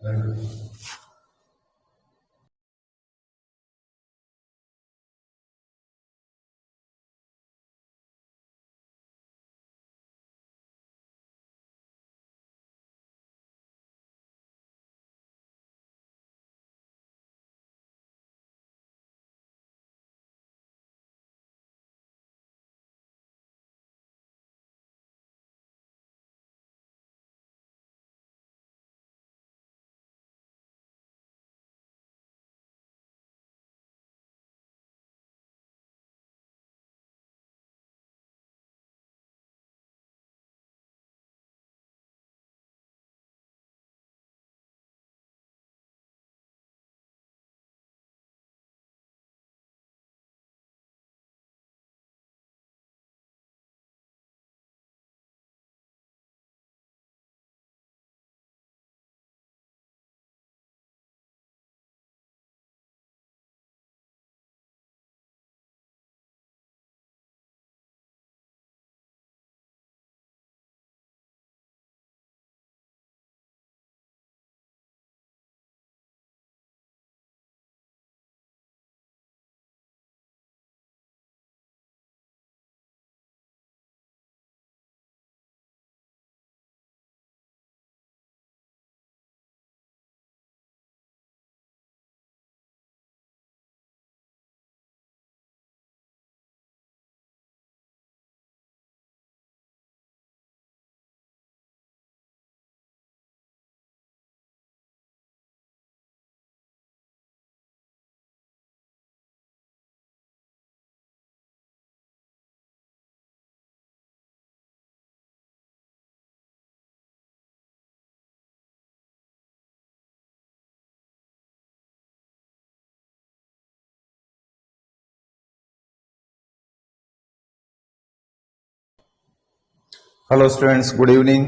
Hello students, good evening.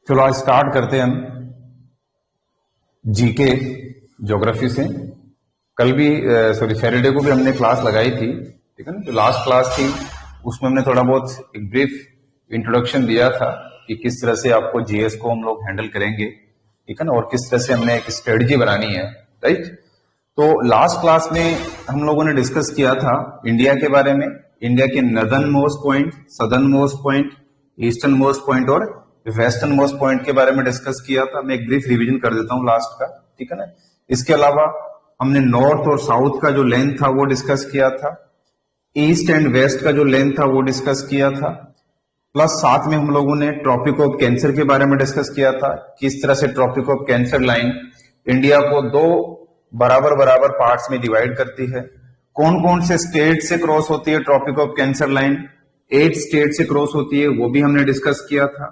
चलो आज start करते हैं हम जीके ज्योग्राफी से। कल भी सैटरडे को भी हमने क्लास लगाई थी, ठीक है ना। जो लास्ट क्लास थी उसमें हमने थोड़ा बहुत एक ब्रीफ इंट्रोडक्शन दिया था कि किस तरह से आपको जीएस को हम लोग हैंडल करेंगे, ठीक है ना, और किस तरह से हमने एक स्ट्रेटजी बनानी है, राइट। तो लास्ट क्लास में हम लोगों ने डिस्कस किया था इंडिया के बारे में, इंडिया के northern most point, southern most point, eastern most point और वेस्टर्न मोस्ट पॉइंट के बारे में डिस्कस किया था। मैं एक ब्रीफ रिवीजन कर देता हूं लास्ट का, ठीक है ना। इसके अलावा हमने नॉर्थ और साउथ का जो लेंथ था वो डिस्कस किया था, ईस्ट एंड वेस्ट का जो लेंथ था वो डिस्कस किया था, प्लस साथ में हम लोगों ने ट्रॉपिक ऑफ कैंसर के बारे में डिस्कस किया था, किस तरह से tropic of cancer line India को दो बराबर बराबर पार्ट्स में डिवाइड करती है, कौन कौन से स्टेट से क्रॉस होती है tropic of cancer line, 8 state से क्रॉस होती है, वो भी हमने डिस्कस किया था,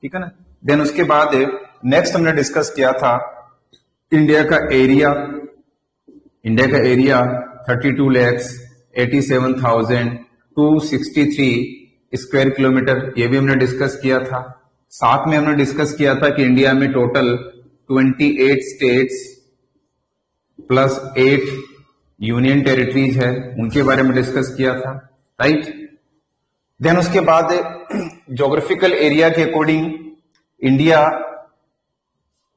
ठीक है ना। देन उसके बाद नेक्स्ट हमने डिस्कस किया था इंडिया का एरिया। इंडिया का एरिया 32,87,263 स्क्वायर किलोमीटर, ये भी हमने डिस्कस किया था। साथ में हमने डिस्कस किया था कि इंडिया में total 28 states plus 8 union territories है, उनके बारे में डिस्कस किया था, राइट। देन उसके बाद ज्योग्राफिकल एरिया के अकॉर्डिंग इंडिया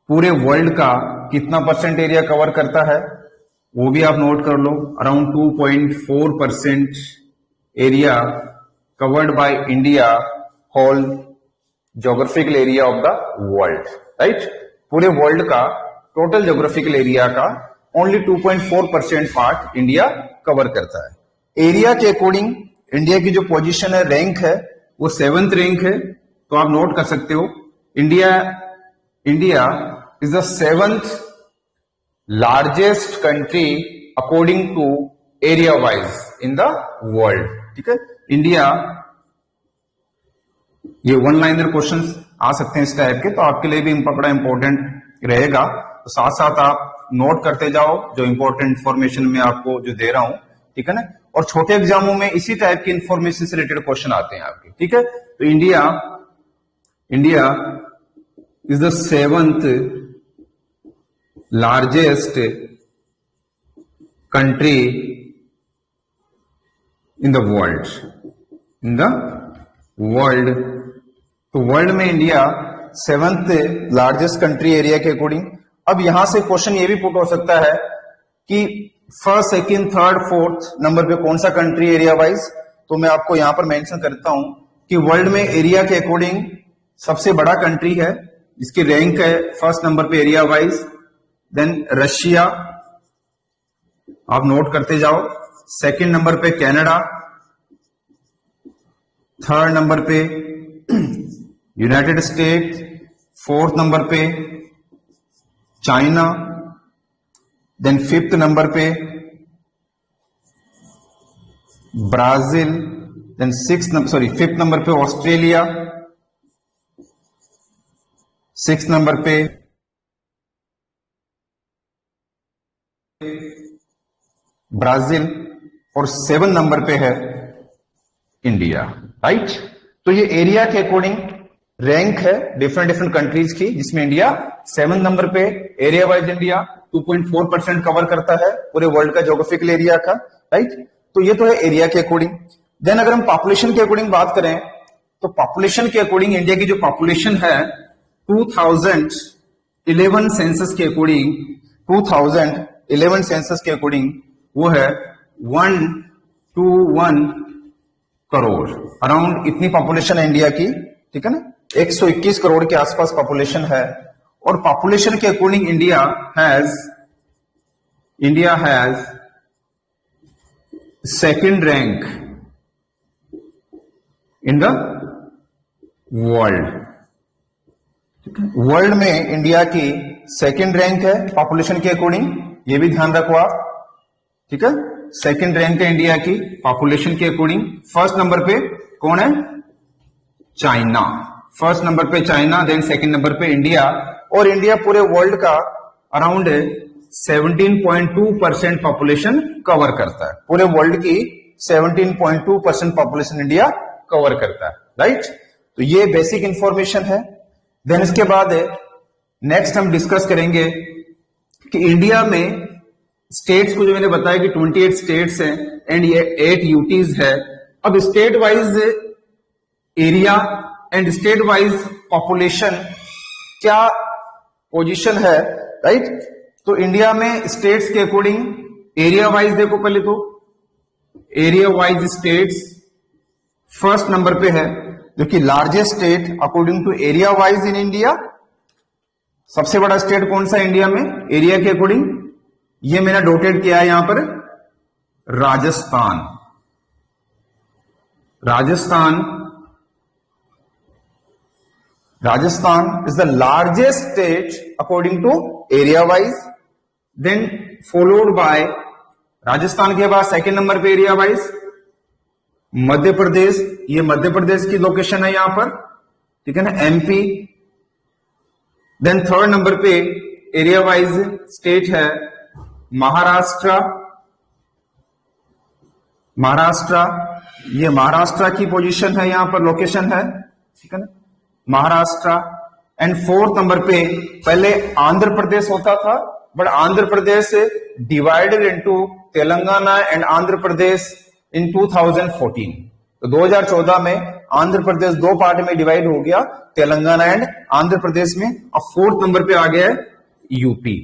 पूरे वर्ल्ड का कितना परसेंट एरिया कवर करता है वो भी आप नोट कर लो। Around 2.4% area covered by India whole geographical area of the world, right. पूरे वर्ल्ड का टोटल ज्योग्राफिकल एरिया का ओनली 2.4% पार्ट इंडिया कवर करता है। एरिया के अकॉर्डिंग इंडिया की जो पोजीशन है, रैंक है, वो 7th रैंक है। तो आप नोट कर सकते हो India is the 7th largest country according to area wise in the world, ठीक है। इंडिया, ये वन लाइनर क्वेश्चंस आ सकते हैं इस टाइप के, तो आपके लिए भी बड़ा इंपॉर्टेंट रहेगा। तो साथ साथ आप नोट करते जाओ जो इंपॉर्टेंट इंफॉर्मेशन मैं आपको जो दे रहा हूं, ठीक है ना। और छोटे एग्जामों में इसी टाइप की इंफॉर्मेशन से रिलेटेड क्वेश्चन आते हैं आपके, ठीक है। तो India is the 7th largest country in the world, तो वर्ल्ड में India seventh largest country area के अकॉर्डिंग। अब यहां से क्वेश्चन ये भी पुट हो सकता है कि first, second, third, fourth number पे कौन सा कंट्री एरिया वाइज। तो मैं आपको यहां पर मेंशन करता हूं कि वर्ल्ड में एरिया के अकॉर्डिंग सबसे बड़ा कंट्री है, इसकी रैंक है फर्स्ट नंबर पे एरिया वाइज, देन रशिया, आप नोट करते जाओ। सेकंड नंबर पे कनाडा, थर्ड नंबर पे यूनाइटेड स्टेट, फोर्थ नंबर पे चाइना, देन फिफ्थ नंबर पे ब्राजील, देन फिफ्थ नंबर पे ऑस्ट्रेलिया, सिक्स नंबर पे ब्राजील और सेवन नंबर पे है इंडिया, राइट। तो ये एरिया के अकॉर्डिंग रैंक है डिफरेंट कंट्रीज की, जिसमें इंडिया 7 नंबर पे एरिया वाइज इंडिया 2.4% कवर करता है पूरे वर्ल्ड का ज्योग्राफिकल एरिया का, राइट। तो ये तो है एरिया के अकॉर्डिंग। देन अगर हम पॉपुलेशन के अकॉर्डिंग बात करें तो पॉपुलेशन के अकॉर्डिंग इंडिया की जो पॉपुलेशन है 2011 सेंसस के अकॉर्डिंग, 2011 सेंसस के अकॉर्डिंग वो है 121 करोड़, अराउंड इतनी पॉपुलेशन है इंडिया की, ठीक है ना। 121 करोड़ के आसपास पॉपुलेशन है। और पॉपुलेशन के according India has second rank in the world. World में इंडिया की सेकंड रैंक है पॉपुलेशन के अकॉर्डिंग, ये भी ध्यान रखो आप, ठीक है। सेकंड रैंक है इंडिया की पॉपुलेशन के अकॉर्डिंग। फर्स्ट नंबर पे कौन है? चाइना, फर्स्ट नंबर पे चाइना, देन सेकंड नंबर पे इंडिया। और इंडिया पूरे वर्ल्ड का अराउंड 17.2% पॉपुलेशन कवर करता है, पूरे वर्ल्ड की 17.2% पॉपुलेशन इंडिया कवर करता है, राइट। तो ये बेसिक इंफॉर्मेशन है। देन इसके बाद नेक्स्ट हम डिस्कस करेंगे कि इंडिया में स्टेट्स को, जो मैंने बताया कि 28 स्टेट्स हैं एंड ये 8 यूटीज है। अब state wise area and state wise population क्या पोजीशन है, राइट। तो इंडिया में स्टेट्स के अकॉर्डिंग एरिया वाइज देखो, पहले तो area wise states first number पे है, जो कि largest state according to area wise in India. सबसे बड़ा स्टेट कौन सा इंडिया में एरिया के अकॉर्डिंग? ये मैंने डोटेड किया है यहां पर, Rajasthan. Rajasthan is the largest state according to area wise, then followed by Rajasthan के बाद सेकेंड नंबर पे एरिया वाइज मध्य प्रदेश, ये मध्य प्रदेश की लोकेशन है यहां पर, ठीक है ना, एमपी। देन थर्ड नंबर पे एरिया वाइज स्टेट है महाराष्ट्र, ये महाराष्ट्र की पोजीशन है यहां पर, लोकेशन है, ठीक है ना, महाराष्ट्र। एंड फोर्थ नंबर पे पहले आंध्र प्रदेश होता था, but Andhra Pradesh divided into Telangana and Andhra Pradesh in 2014। तो 2014 में आंध्र प्रदेश दो पार्ट में डिवाइड हो गया, तेलंगाना एंड आंध्र प्रदेश में। अब फोर्थ नंबर पे आ गया है यूपी,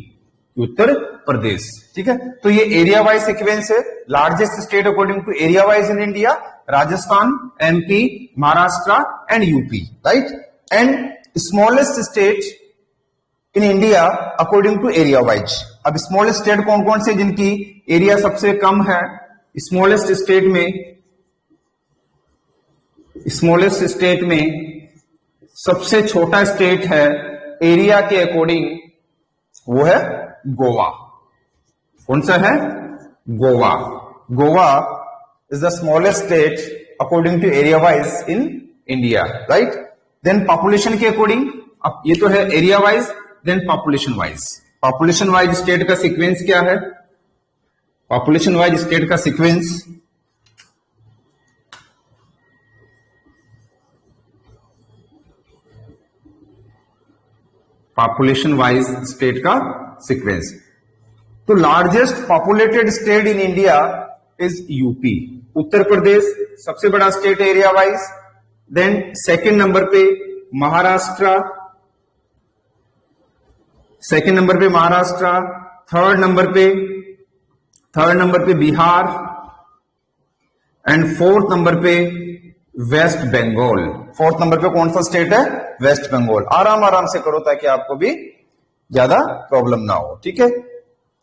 उत्तर प्रदेश, ठीक है। तो ये एरिया वाइज सीक्वेंस है। Largest state according to area wise in India, Rajasthan, MP, Maharashtra and UP, right. And smallest state in India according to area wise. अब स्मॉलेस्ट स्टेट कौन कौन से जिनकी एरिया सबसे कम है? स्मॉलेस्ट स्टेट में सबसे छोटा स्टेट है एरिया के अकॉर्डिंग, वो है गोवा। कौन सा है? Goa. Goa is the smallest state according to area wise in India, right. Then population के अकॉर्डिंग, अब ये तो है area wise, then population wise state का सीक्वेंस क्या है? पॉपुलेशन वाइज स्टेट का सीक्वेंस तो largest populated state in India is UP, Uttar Pradesh सबसे बड़ा state area wise. Then second number पे महाराष्ट्र, सेकंड नंबर पे महाराष्ट्र, थर्ड नंबर पे बिहार एंड फोर्थ नंबर पे वेस्ट बंगाल। फोर्थ नंबर पे कौन सा स्टेट है? वेस्ट बंगाल। आराम से करो ताकि आपको भी ज्यादा प्रॉब्लम ना हो, ठीक है।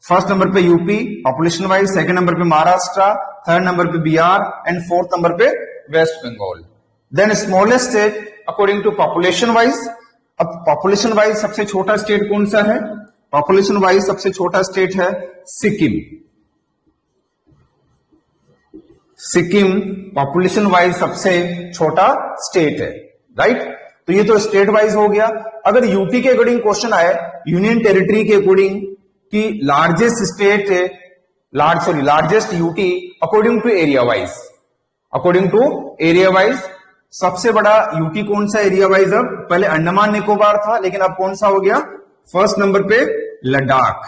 फर्स्ट नंबर पे UP population wise, second number पे महाराष्ट्र, थर्ड नंबर पे बिहार एंड फोर्थ नंबर पे West Bengal. Then smallest state according to population wise. अब पॉपुलेशन वाइज सबसे छोटा स्टेट कौन सा है? पॉपुलेशन वाइज सबसे छोटा स्टेट है सिक्किम। सिक्किम पॉपुलेशन वाइज सबसे छोटा स्टेट है, राइट। तो ये तो स्टेट वाइज हो गया। अगर यूटी के अकॉर्डिंग क्वेश्चन आए, यूनियन टेरिटरी के अकॉर्डिंग कि largest state largest UT according to area wise, according to area wise सबसे बड़ा यूटी कौन सा एरिया वाइज? अब पहले अंडमान निकोबार था, लेकिन अब कौन सा हो गया? फर्स्ट नंबर पे लद्दाख।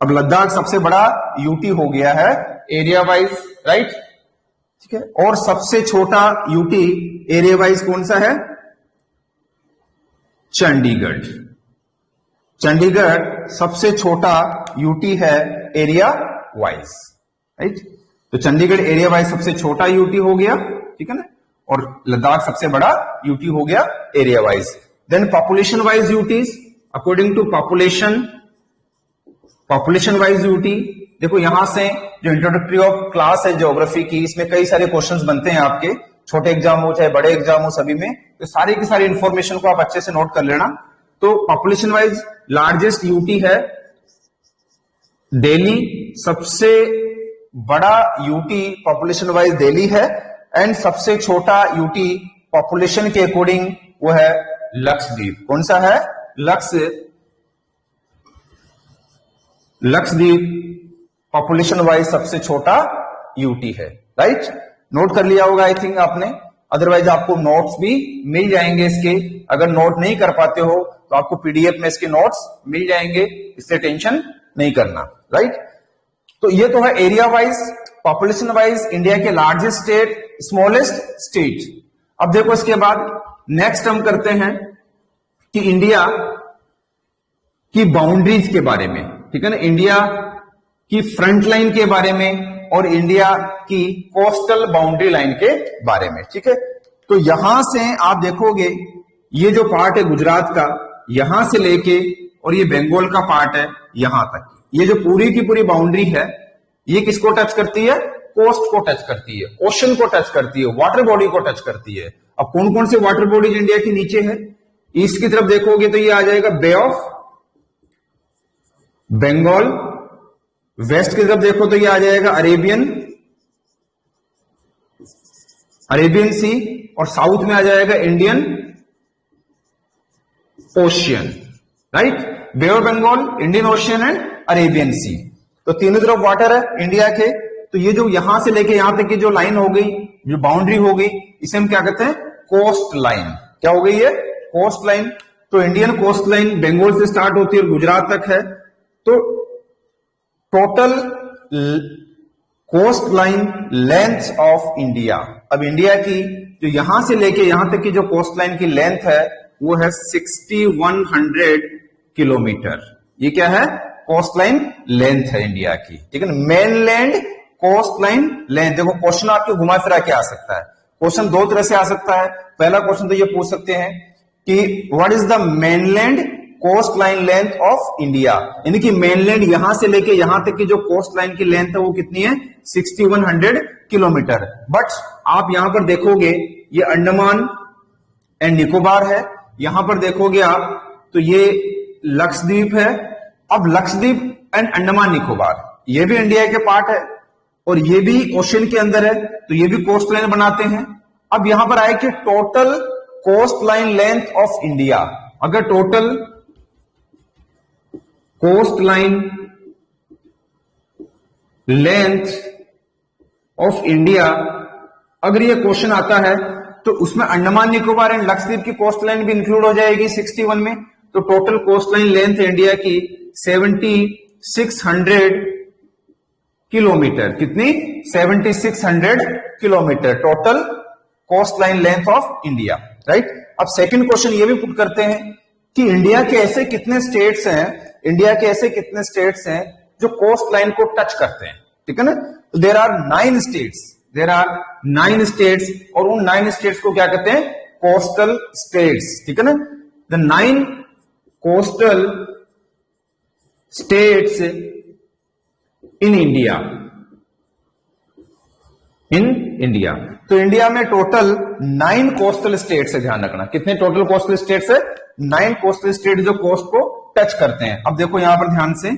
अब लद्दाख सबसे बड़ा यूटी हो गया है एरिया वाइज, राइट, ठीक है। और सबसे छोटा यूटी एरिया वाइज कौन सा है? चंडीगढ़। चंडीगढ़ सबसे छोटा यूटी है एरिया वाइज, राइट। तो चंडीगढ़ एरिया वाइज सबसे छोटा यूटी हो गया, ठीक है ना, और लद्दाख सबसे बड़ा यूटी हो गया area wise. Then population wise UTs according to population wise UT. देखो यहां से जो इंट्रोडक्टरी ऑफ क्लास है ज्योग्राफी की, इसमें कई सारे क्वेश्चंस बनते हैं आपके, छोटे एग्जाम हो चाहे बड़े एग्जाम हो, सभी में तो सारी की सारी इंफॉर्मेशन को आप अच्छे से नोट कर लेना। तो पॉपुलेशन वाइज लार्जेस्ट यूटी है दिल्ली, सबसे बड़ा यूटी पॉपुलेशन वाइज दिल्ली है, एंड सबसे छोटा यूटी पॉपुलेशन के अकॉर्डिंग वो है लक्षद्वीप। कौन सा है? लक्षद्वीप पॉपुलेशन वाइज सबसे छोटा यूटी है, राइट। नोट कर लिया होगा आई थिंक आपने, अदरवाइज आपको नोट्स भी मिल जाएंगे इसके। अगर नोट नहीं कर पाते हो तो आपको पीडीएफ में इसके नोट्स मिल जाएंगे, इससे टेंशन नहीं करना, राइट। तो ये तो है area wise, population wise India के लार्जेस्ट स्टेट, स्मॉलेस्ट स्टेट। अब देखो इसके बाद नेक्स्ट हम करते हैं कि इंडिया की बाउंड्रीज के बारे में, ठीक है ना, इंडिया की फ्रंट लाइन के बारे में और इंडिया की कोस्टल बाउंड्री लाइन के बारे में, ठीक है। तो यहां से आप देखोगे ये जो पार्ट है गुजरात का, यहां से लेके और ये बंगाल का पार्ट है यहां तक, ये जो पूरी की पूरी बाउंड्री है ये किसको टच करती है? कोस्ट को टच करती है, ओशन को टच करती है, वाटर बॉडी को टच करती है। अब कौन कौन से वाटर बॉडीज इंडिया के नीचे है? ईस्ट की तरफ देखोगे तो ये आ जाएगा बे ऑफ बंगाल, वेस्ट की तरफ देखो तो ये आ जाएगा अरेबियन सी, और साउथ में आ जाएगा Indian Ocean, right. Bay of Bengal, Indian Ocean and Arabian Sea, तो तीनों तरफ वाटर है इंडिया के। तो ये जो यहां से लेके यहां तक की जो लाइन हो गई, जो बाउंड्री हो गई, इसे हम क्या कहते हैं? Coast line. क्या हो गई है? Coast line. तो इंडियन कोस्ट लाइन बंगाल से स्टार्ट होती है और गुजरात तक है। तो total coast line length of India, अब इंडिया की जो यहां से लेके यहां तक की जो कोस्ट लाइन की लेंथ है वो है 6100 किलोमीटर। ये क्या है? कोस्ट लाइन लेंथ है इंडिया की, ठीक है ना। Mainland coast line length. देखो क्वेश्चन आपके घुमा फिरा के आ सकता है, क्वेश्चन दो तरह से आ सकता है। पहला क्वेश्चन तो ये पूछ सकते हैं कि what is the mainland coast line length of India, यानी कि मेनलैंड यहां से लेके यहां तक की जो कोस्ट लाइन की लेंथ है वो कितनी है? 6100 किलोमीटर। बट आप यहां पर देखोगे ये अंडमान एंड निकोबार है, यहां पर देखोगे आप तो ये लक्षद्वीप है। अब लक्षद्वीप एंड अंडमान निकोबार ये भी इंडिया के पार्ट है और ये भी ओशन के अंदर है, तो ये भी कोस्ट लाइन बनाते हैं। अब यहां पर आए कि total coast line length of India, अगर total coast line length of India अगर ये क्वेश्चन आता है तो उसमें अंडमान निकोबार एंड लक्षद्वीप की कोस्ट लाइन भी इंक्लूड हो जाएगी 61 में। तो टोटल कोस्ट लाइन लेंथ है इंडिया की 7600 किलोमीटर। कितनी? 7600 kilometre total coast line length of India, right. अब सेकंड क्वेश्चन ये भी पुट करते हैं कि इंडिया के ऐसे कितने स्टेट्स हैं जो कोस्ट लाइन को टच करते हैं, ठीक है ना। तो देर आर 9 स्टेट्स और उन 9 स्टेट्स को क्या कहते हैं, कोस्टल स्टेट्स, ठीक है ना। The 9 coastal states in India, तो इंडिया में टोटल 9 कोस्टल स्टेट्स है, ध्यान रखना। कितने टोटल कोस्टल स्टेट्स है, 9 कोस्टल स्टेट जो कोस्ट को टच करते हैं। अब देखो यहां पर ध्यान से,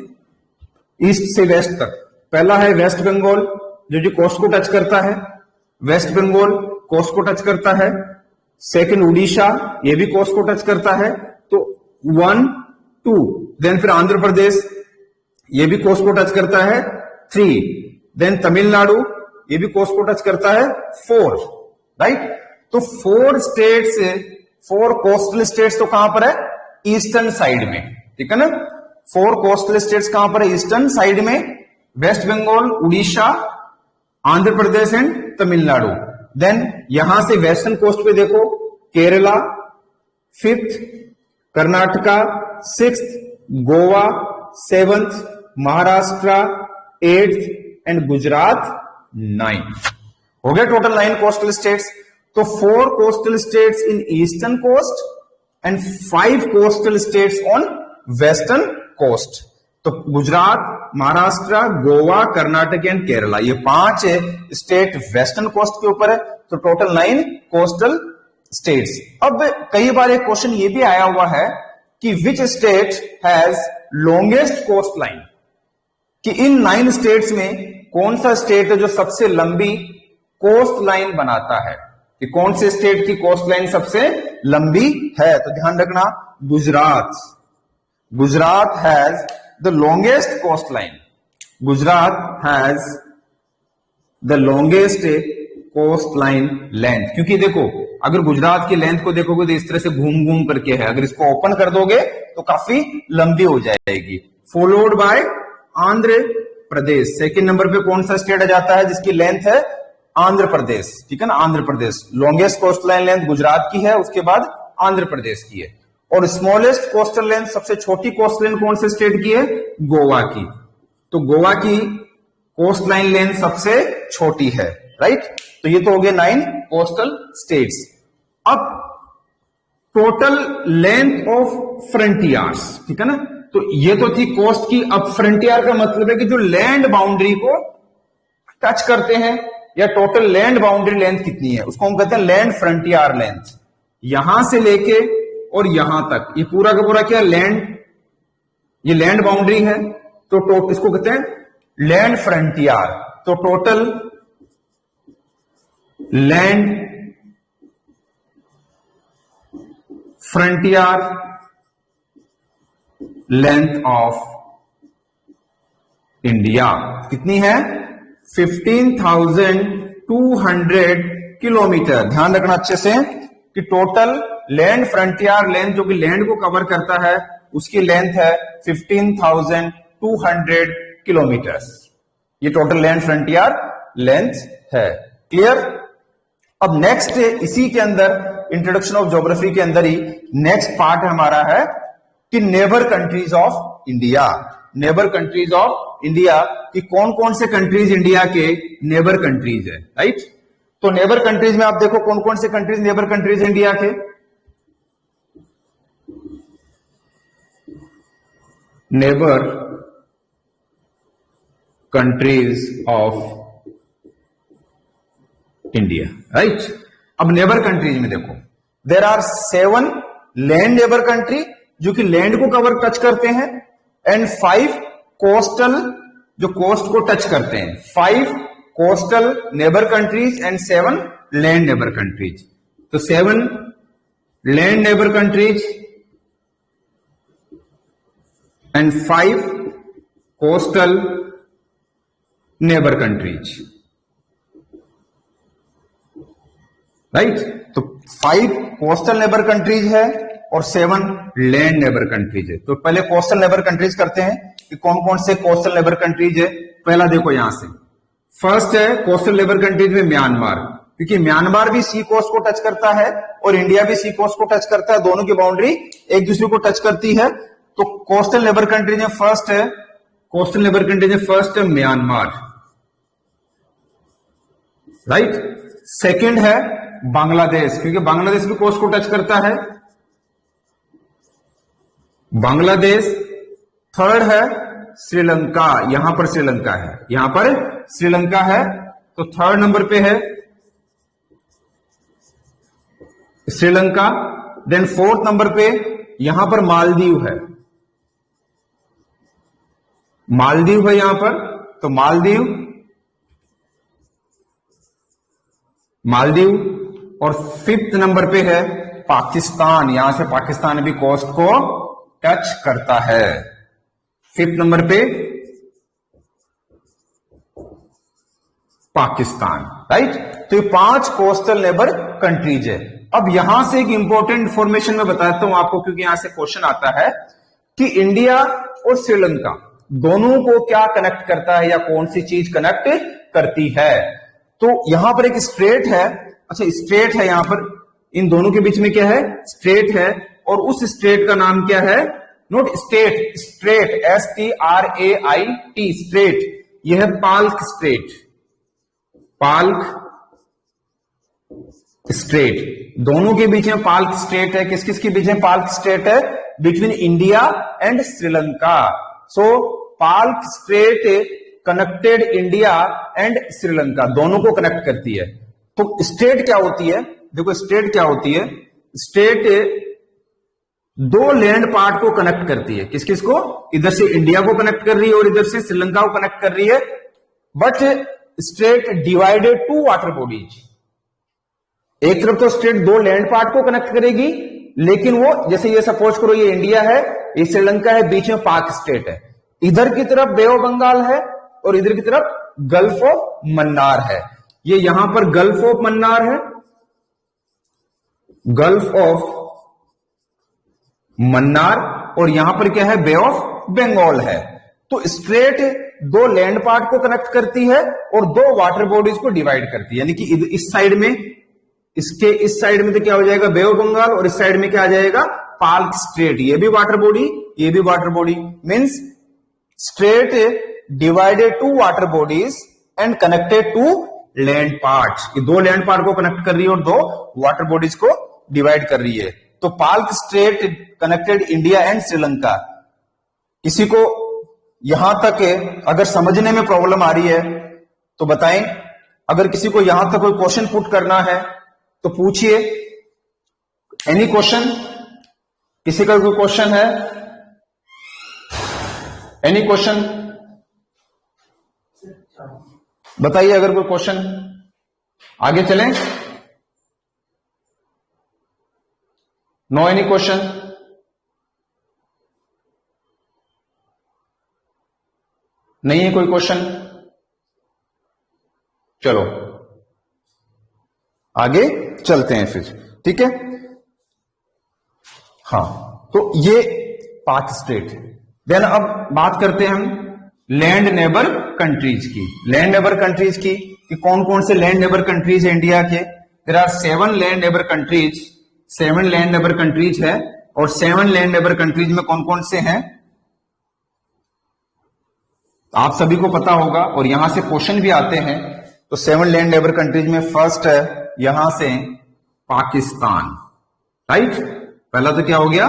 ईस्ट से वेस्ट तक, पहला है वेस्ट बंगाल जो कोस्ट को टच करता है, वेस्ट बंगाल कोस्ट को टच करता है। सेकंड उड़ीसा, ये भी कोस्ट को टच करता है, तो 1 2। देन फिर आंध्र प्रदेश, ये भी कोस्ट को टच करता है, 3। देन तमिलनाडु, ये भी कोस्ट को टच करता है, 4, राइट। तो 4 स्टेट्स, 4 कोस्टल स्टेट्स तो कहां पर है, ईस्टर्न साइड में, ठीक है ना। 4 कोस्टल स्टेट्स कहां पर है, ईस्टर्न साइड में, वेस्ट बंगाल, उड़ीसा, आंध्र प्रदेश एंड तमिलनाडु। देन यहां से वेस्टर्न कोस्ट पे देखो, Kerala 5th, Karnataka 6th, Goa 7th, Maharashtra 8th and Gujarat 9। हो गया टोटल 9 कोस्टल स्टेट्स। तो 4 coastal states in eastern coast and 5 coastal states on western coast. तो गुजरात, महाराष्ट्र, गोवा, कर्नाटक एंड केरला, ये 5 स्टेट वेस्टर्न कोस्ट के ऊपर है। तो टोटल 9 कोस्टल स्टेट्स। अब कई बार एक क्वेश्चन ये भी आया हुआ है कि which state has longest coast line, कि इन 9 स्टेट्स में कौन सा स्टेट है जो सबसे लंबी कोस्ट लाइन बनाता है, कि कौन से स्टेट की कोस्ट लाइन सबसे लंबी है। तो ध्यान रखना, Gujarat has the longest coast line, Gujarat has the longest coast line length. क्योंकि देखो, अगर गुजरात की लेंथ को देखोगे तो इस तरह से घूम घूम करके है, अगर इसको ओपन कर दोगे तो काफी लंबी हो जाएगी। Followed by Andhra Pradesh, second number पे कौन सा स्टेट आ जाता है जिसकी लेंथ है, आंध्र प्रदेश, ठीक है ना। Andhra Pradesh longest coast line length Gujarat की है, उसके बाद आंध्र प्रदेश की है। और स्मॉलेस्ट कोस्टल लेंथ, सबसे छोटी कोस्ट लाइन कौन से स्टेट की है, गोवा की। तो गोवा की कोस्ट लाइन लेंथ सबसे छोटी है, राइट। तो ये तो हो गया 9 कोस्टल स्टेट्स। अब टोटल लेंथ ऑफ फ्रंटियर्स, ठीक है ना। तो ये तो थी कोस्ट की। अब फ्रंटियर का मतलब है कि जो लैंड बाउंड्री को टच करते हैं, या टोटल लैंड बाउंड्री लेंथ कितनी है, उसको हम कहते हैं लैंड फ्रंटियर लेंथ। यहां से लेके और यहां तक, ये पूरा का पूरा क्या लैंड, ये लैंड बाउंड्री है, तो इसको कहते हैं लैंड फ्रंटियर। तो total land frontier length of India कितनी है, 15,200 किलोमीटर। ध्यान रखना अच्छे से कि टोटल लैंड फ्रंटियर लेंथ जो कि लैंड को कवर करता है, उसकी लेंथ है 15,200 किलोमीटर। ये टोटल लैंड फ्रंटियर लेंथ है। क्लियर। अब नेक्स्ट, इसी के अंदर इंट्रोडक्शन ऑफ ज्योग्राफी के अंदर ही नेक्स्ट पार्ट हमारा है कि neighbour countries of India. Neighbour countries of India कि कौन कौन से कंट्रीज इंडिया के नेबर कंट्रीज है, राइट। तो नेबर कंट्रीज में आप देखो कौन कौन से कंट्रीज नेबर कंट्रीज इंडिया के। Neighbour countries of India, right. अब नेबर कंट्रीज में देखो, there are 7 land neighbour country जो कि लैंड को कवर टच करते हैं, एंड 5 कोस्टल जो कोस्ट को टच करते हैं। 5 coastal neighbour countries and 7 land neighbour countries. तो 7 land neighbour countries and 5 coastal neighbour countries, right. तो 5 कोस्टल नेबर कंट्रीज है और 7 लैंड नेबर कंट्रीज है। तो पहले कोस्टल नेबर कंट्रीज करते हैं कि कौन कौन से कोस्टल नेबर कंट्रीज है। पहला देखो यहां से, फर्स्ट है कोस्टल नेबर कंट्रीज में म्यांमार, क्योंकि म्यांमार भी सी कोस्ट को टच करता है और इंडिया भी सी कोस्ट को टच करता है, दोनों की बाउंड्री एक दूसरे को टच करती है। तो कोस्टल नेबर कंट्रीज में फर्स्ट है, कोस्टल नेबर कंट्रीज में फर्स्ट है म्यांमार, राइट। सेकंड है बांग्लादेश, क्योंकि बांग्लादेश भी कोस्ट को टच करता है, बांग्लादेश। थर्ड है श्रीलंका, यहां पर श्रीलंका है, यहां पर श्रीलंका है, तो थर्ड नंबर पे है श्रीलंका। देन फोर्थ नंबर पे यहां पर मालदीव है, मालदीव है यहां पर, तो मालदीव, मालदीव। और फिफ्थ नंबर पे है पाकिस्तान, यहां से पाकिस्तान भी कोस्ट को टच करता है। फिफ्थ नंबर पे पाकिस्तान, राइट। तो ये 5 कोस्टल नेबर कंट्रीज है। अब यहां से एक इंपॉर्टेंट इंफॉर्मेशन मैं बताता हूं आपको, क्योंकि यहां से क्वेश्चन आता है कि इंडिया और श्रीलंका दोनों को क्या कनेक्ट करता है या कौन सी चीज कनेक्ट करती है। तो यहां पर एक स्ट्रेट है, अच्छा स्ट्रेट है यहां पर, इन दोनों के बीच में क्या है, स्ट्रेट है, और उस स्ट्रेट का नाम क्या है, note state, straight, STRAIT, straight, यह है पाल्क स्ट्रेट, पाल्क स्ट्रेट। दोनों के बीच में पाल्क स्ट्रेट है। किस किस के बीच में पाल्क स्ट्रेट है, between India and Sri Lanka. So Palk straight connected India and Sri Lanka, दोनों को कनेक्ट करती है। तो स्टेट क्या होती है, देखो स्टेट क्या होती है, स्टेट 2 लैंड पार्ट को कनेक्ट करती है। किस किस को, इधर से इंडिया को कनेक्ट कर रही है और इधर से श्रीलंका को कनेक्ट कर रही है। But state divided 2 water bodies, एक तरफ तो स्टेट 2 लैंड पार्ट को कनेक्ट करेगी, लेकिन वो जैसे ये सपोज करो ये इंडिया है, ये श्रीलंका है, बीच में पाक स्टेट है, इधर की तरफ बे ऑफ बंगाल है और इधर की तरफ गल्फ ऑफ मन्नार है। ये यहां पर गल्फ ऑफ मन्नार है, गल्फ ऑफ मन्नार, और यहां पर क्या है, बे ऑफ बंगाल है। तो स्ट्रेट 2 लैंड पार्ट को कनेक्ट करती है और 2 वाटर बॉडीज को डिवाइड करती है। यानी कि इस साइड में, इसके इस साइड में तो क्या हो जाएगा, बे ऑफ बंगाल, और इस साइड में क्या आ जाएगा, पाल्क स्ट्रेट। ये भी वाटर बॉडी, ये भी water body, means straight divided 2 water bodies and connected 2 land parts. ये 2 लैंड पार्ट को कनेक्ट कर रही है और 2 वाटर बॉडीज को डिवाइड कर रही है। तो Palk straight connected India and Sri Lanka. किसी को यहां तक अगर समझने में प्रॉब्लम आ रही है तो बताएं, अगर किसी को यहां तक कोई क्वेश्चन पुट करना है तो पूछिए। एनी क्वेश्चन, किसी का कोई क्वेश्चन है, एनी क्वेश्चन बताइए, अगर कोई क्वेश्चन, आगे चलें। नो एनी क्वेश्चन, नहीं है कोई क्वेश्चन, चलो आगे चलते हैं फिर, ठीक है। हाँ, तो ये पाक स्टेट। देन अब बात करते हैं हम लैंड नेबर कंट्रीज की, लैंड नेबर कंट्रीज की कि कौन कौन से लैंड नेबर कंट्रीज है इंडिया के। There are 7 land neighbour countries, 7 land neighbour countries है। और 7 लैंड नेबर कंट्रीज में कौन कौन से हैं आप सभी को पता होगा, और यहां से क्वेश्चन भी आते हैं। तो 7 लैंड नेबर कंट्रीज में फर्स्ट है यहां से पाकिस्तान, राइट। पहला तो क्या हो गया,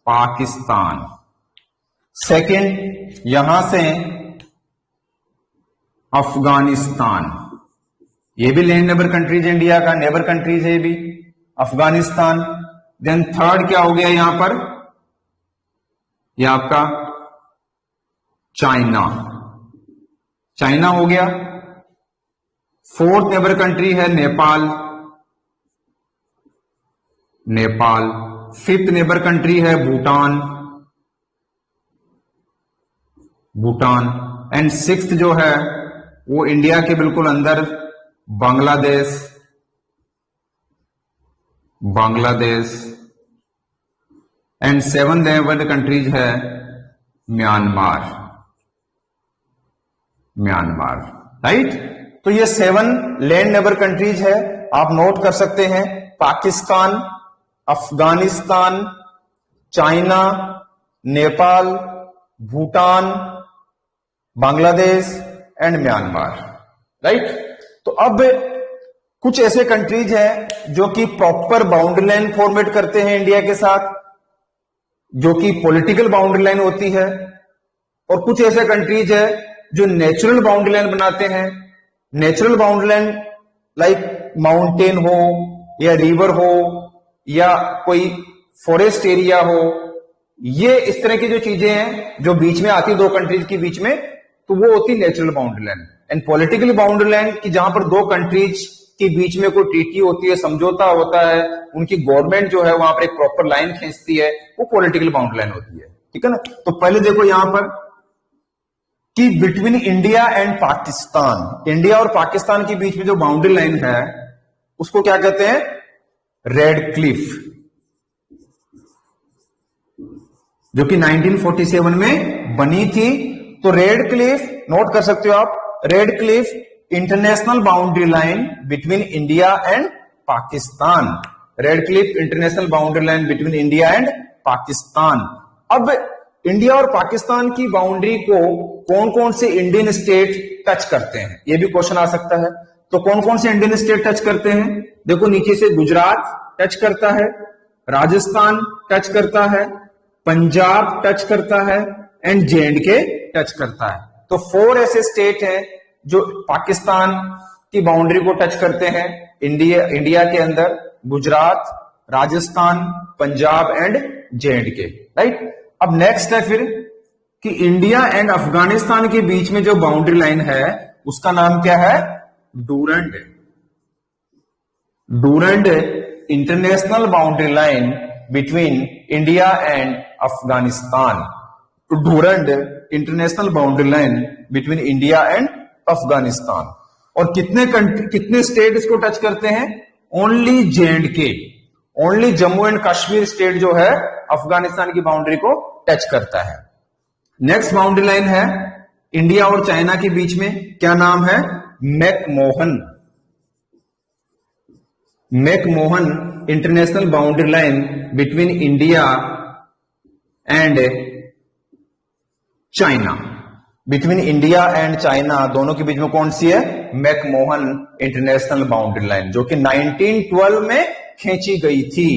पाकिस्तान। सेकंड यहां से अफगानिस्तान, ये भी लैंड नेबर कंट्रीज इंडिया का, नेबर कंट्रीज है ये भी, अफगानिस्तान। देन थर्ड क्या हो गया यहां पर, ये आपका चाइना, चाइना हो गया। फोर्थ नेबर कंट्री है Nepal, Nepal. Fifth neighbour country है भूटान, भूटान। एंड सिक्स्थ जो है वो इंडिया के बिल्कुल अंदर Bangladesh, Bangladesh. And 7 neighbour countries है म्यांमार, म्यांमार, राइट। तो ये 7 लैंड नेबर कंट्रीज है, आप नोट कर सकते हैं। Pakistan, Afghanistan, China, Nepal, Bhutan, Bangladesh and Myanmar, right. तो अब कुछ ऐसे कंट्रीज हैं जो कि प्रॉपर बाउंड्री लाइन फॉर्मेट करते हैं इंडिया के साथ, जो कि पॉलिटिकल बाउंड्री लाइन होती है, और कुछ ऐसे कंट्रीज है जो नेचुरल बाउंड्री लाइन बनाते हैं। Natural boundary line like mountain हो या रिवर हो या कोई फॉरेस्ट एरिया हो, ये इस तरह की जो चीजें हैं जो बीच में आती दो कंट्रीज के बीच में, तो वो होती natural boundary line. And political boundary line की जहां पर दो कंट्रीज के बीच में कोई ट्रीटी होती है, समझौता होता है, उनकी गवर्नमेंट जो है वहां पर एक प्रॉपर लाइन खींचती है, वो पॉलिटिकल बाउंड्री लाइन होती है, ठीक है ना। तो पहले देखो यहां पर कि between India and Pakistan, India और पाकिस्तान के बीच में जो बाउंड्री लाइन है उसको क्या कहते हैं, रेड क्लिफ, जो कि 1947 में बनी थी। तो रेड क्लिफ नोट कर सकते हो आप, red Cliff international boundary line between India and Pakistan, red Cliff international boundary line between India and Pakistan. अब इंडिया और पाकिस्तान की बाउंड्री को कौन कौन से इंडियन स्टेट टच करते हैं, यह भी क्वेश्चन आ सकता है। तो कौन कौन से इंडियन स्टेट टच करते हैं, देखो नीचे से गुजरात टच करता है, राजस्थान टच करता है, पंजाब टच करता है एंड J&K टच करता है। तो 4 ऐसे स्टेट हैं जो पाकिस्तान की बाउंड्री को टच करते हैं, इंडिया के अंदर Gujarat, Rajasthan, Punjab and J&K, right. अब नेक्स्ट है फिर कि इंडिया एंड अफगानिस्तान के बीच में जो बाउंड्री लाइन है उसका नाम क्या है, Durand, Durand international boundary line between India and Afghanistan. तो Durand international boundary line between India and Afghanistan. और कितने स्टेट इसको टच करते हैं, only J&K, only Jammu and Kashmir state जो है अफगानिस्तान की बाउंड्री को टच करता है। नेक्स्ट बाउंड्री लाइन है इंडिया और चाइना के बीच में, क्या नाम है, McMahon, McMahon international boundary line between India and China, between India and China दोनों के बीच में कौन सी है, मैकमोहन इंटरनेशनल बाउंड्री लाइन, जो कि 1912 में खींची गई थी,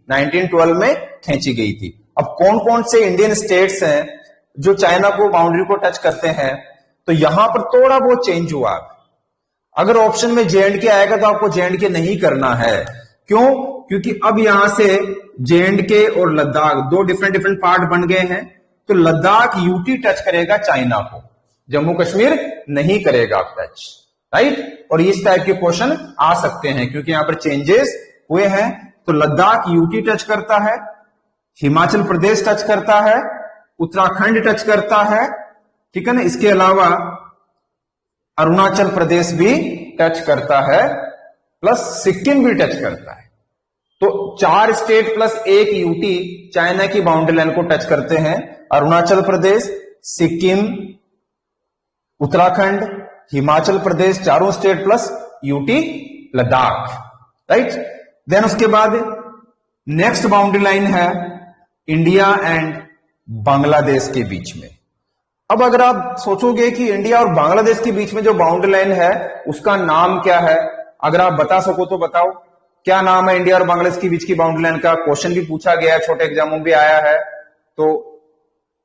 1912 में खींची गई थी। अब कौन कौन से इंडियन स्टेट्स हैं जो चाइना को बाउंड्री को टच करते हैं, तो यहां पर थोड़ा बहुत चेंज हुआ। अगर ऑप्शन में J&K आएगा तो आपको J&K नहीं करना है, क्यों, क्योंकि अब यहां से J&K और लद्दाख दो डिफरेंट पार्ट बन गए हैं। तो लद्दाख यूटी टच करेगा चाइना को, जम्मू कश्मीर नहीं करेगा टच, राइट। और इस टाइप के क्वेश्चन आ सकते हैं क्योंकि यहां पर चेंजेस हुए हैं। तो लद्दाख यूटी टच करता है, हिमाचल प्रदेश टच करता है, उत्तराखंड टच करता है, ठीक है ना। इसके अलावा अरुणाचल प्रदेश भी टच करता है, प्लस सिक्किम भी टच करता है। तो 4 स्टेट प्लस 1 यूटी चाइना की बाउंड्री लाइन को टच करते हैं, अरुणाचल प्रदेश, सिक्किम, उत्तराखंड, हिमाचल प्रदेश, चारों state plus UT Ladakh, right. Then उसके बाद नेक्स्ट बाउंड्री लाइन है इंडिया एंड बांग्लादेश के बीच में। अब अगर आप सोचोगे कि इंडिया और बांग्लादेश के बीच में जो बाउंड्री लाइन है उसका नाम क्या है, अगर आप बता सको तो बताओ, क्या नाम है इंडिया और बांग्लादेश के बीच की बाउंड्री लाइन का। क्वेश्चन भी पूछा गया है, छोटे एग्जाम में भी आया है, तो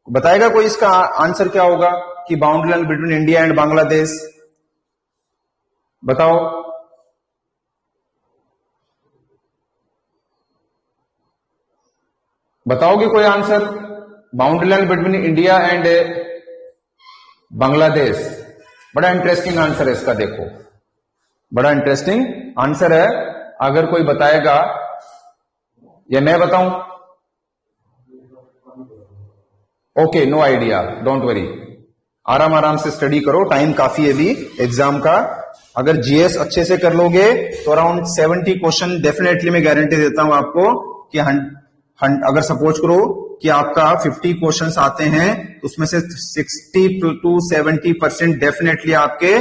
बताएगा कोई इसका आंसर क्या होगा कि boundary line between India and Bangladesh, बताओ। बताओगे कोई answer, boundary line between India and Bangladesh. बड़ा इंटरेस्टिंग आंसर है इसका, देखो बड़ा इंटरेस्टिंग आंसर है। अगर कोई बताएगा या मैं बताऊं, okay, no idea, don't worry, आराम आराम से स्टडी करो, टाइम काफी है अभी एग्जाम का। अगर जीएस अच्छे से कर लोगे तो अराउंड 70 क्वेश्चन डेफिनेटली मैं गारंटी देता हूं आपको कि अगर सपोज करो कि आपका 50 क्वेश्चंस आते हैं तो उसमें से 60 to 70% डेफिनेटली आपके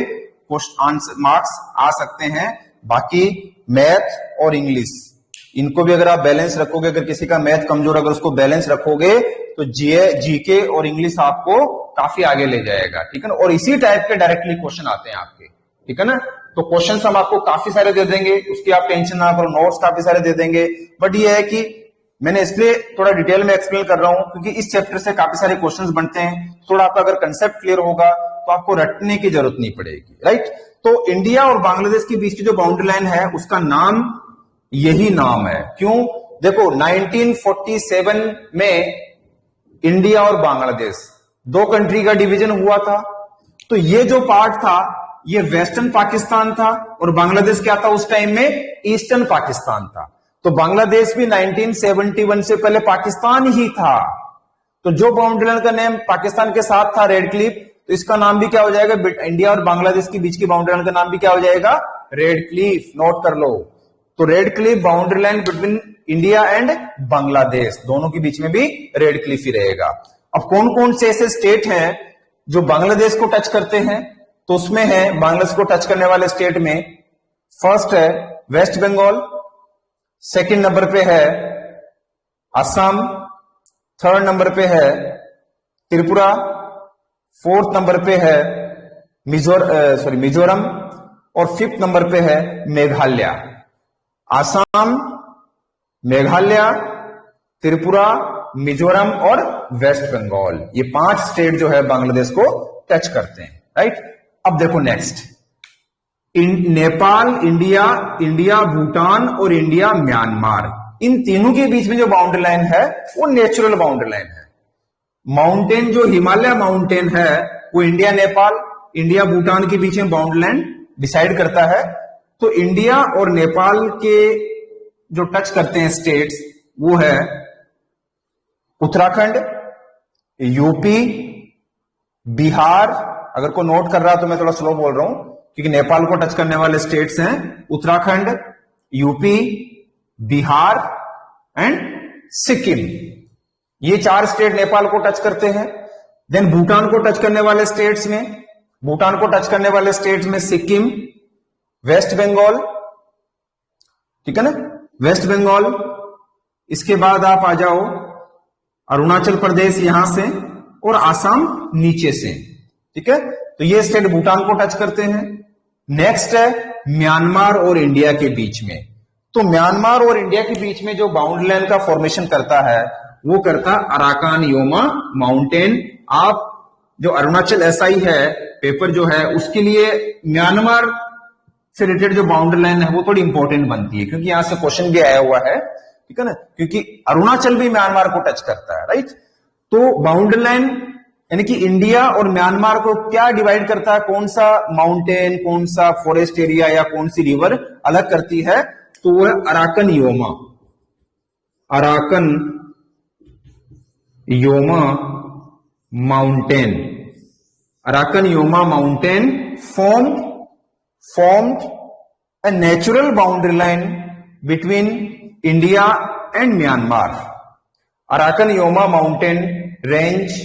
मार्क्स आ सकते हैं। बाकी मैथ और इंग्लिश, इनको भी अगर आप बैलेंस रखोगे, अगर किसी का मैथ कमजोर, अगर उसको बैलेंस रखोगे तो जीके और इंग्लिश आपको काफी आगे ले जाएगा, ठीक है ना। और इसी टाइप के डायरेक्टली क्वेश्चन आते हैं आपके, ठीक है ना। तो क्वेश्चंस हम आपको काफी सारे दे देंगे, उसकी आप टेंशन ना करो, नोट्स काफी सारे दे देंगे। बट ये है कि मैंने इसलिए थोड़ा डिटेल में एक्सप्लेन कर रहा हूं क्योंकि इस चैप्टर से काफी सारे क्वेश्चंस बनते हैं। थोड़ा आपका अगर कंसेप्ट क्लियर होगा तो आपको रटने की जरूरत नहीं पड़ेगी, राइट। तो इंडिया और बांग्लादेश के बीच की जो बाउंड्री लाइन है उसका नाम यही नाम है। क्यों? देखो 1947 में इंडिया और बांग्लादेश दो कंट्री का डिवीजन हुआ था। तो ये जो पार्ट था ये वेस्टर्न पाकिस्तान था और बांग्लादेश क्या था उस टाइम में, ईस्टर्न पाकिस्तान था। तो बांग्लादेश भी 1971 से पहले पाकिस्तान ही था। तो जो बाउंड्री लाइन का नेम पाकिस्तान के साथ था रेड क्लिफ, तो इसका नाम भी क्या हो जाएगा, इंडिया और बांग्लादेश के बीच की बाउंड्री लाइन का नाम भी क्या हो जाएगा, रेड क्लिफ। नोट कर लो। तो red Cliff boundary line between India and Bangladesh, दोनों के बीच में भी रेड क्लिफ ही रहेगा। अब कौन कौन से ऐसे स्टेट हैं जो बांग्लादेश को टच करते हैं, तो उसमें है बांग्लादेश को टच करने वाले स्टेट में फर्स्ट है वेस्ट बंगाल, सेकंड नंबर पे है असम, थर्ड नंबर पे है त्रिपुरा, फोर्थ नंबर पे है मिजोरम और फिफ्थ नंबर पे है मेघालय। असम, मेघालय, त्रिपुरा, मिजोरम और वेस्ट बंगाल, ये 5 स्टेट जो है बांग्लादेश को टच करते हैं, राइट। अब देखो नेक्स्ट, नेपाल, इंडिया भूटान और इंडिया म्यांमार, इन तीनों के बीच में जो बाउंड्री लाइन है वो नेचुरल बाउंड्री लाइन है। माउंटेन जो हिमालय माउंटेन है वो इंडिया नेपाल, इंडिया भूटान के बीच में बाउंड्री लाइन डिसाइड करता है। तो इंडिया और नेपाल के जो टच करते हैं स्टेट्स वो है उत्तराखंड, यूपी, बिहार। अगर कोई नोट कर रहा है तो मैं थोड़ा स्लो बोल रहा हूं क्योंकि नेपाल को टच करने वाले स्टेट्स हैं उत्तराखंड, यूपी, बिहार एंड सिक्किम। ये 4 स्टेट नेपाल को टच करते हैं। देन भूटान को टच करने वाले स्टेट्स में सिक्किम, वेस्ट बंगाल, ठीक है ना, वेस्ट बंगाल। इसके बाद आप आ जाओ अरुणाचल प्रदेश यहां से और आसाम नीचे से, ठीक है। तो ये स्टेट भूटान को टच करते हैं। नेक्स्ट है म्यांमार और इंडिया के बीच में। तो म्यांमार और इंडिया के बीच में जो बाउंड्री लाइन का फॉर्मेशन करता है वो करता अराकान योमा माउंटेन। आप जो अरुणाचल एसआई है पेपर जो है उसके लिए म्यांमार से रिलेटेड जो बाउंड्री लाइन है वो थोड़ी इंपॉर्टेंट बनती है क्योंकि यहां से क्वेश्चन भी आया हुआ है, ठीक है ना, क्योंकि अरुणाचल भी म्यांमार को टच करता है, राइट। तो बाउंड्री लाइन यानी कि इंडिया और म्यांमार को क्या डिवाइड करता है, कौन सा माउंटेन, कौन सा फॉरेस्ट एरिया या कौन सी रिवर अलग करती है, तो वो है Arakan Yoma mountain. Arakan Yoma mountain formed a natural boundary line between India and Myanmar. Arakan Yoma mountain range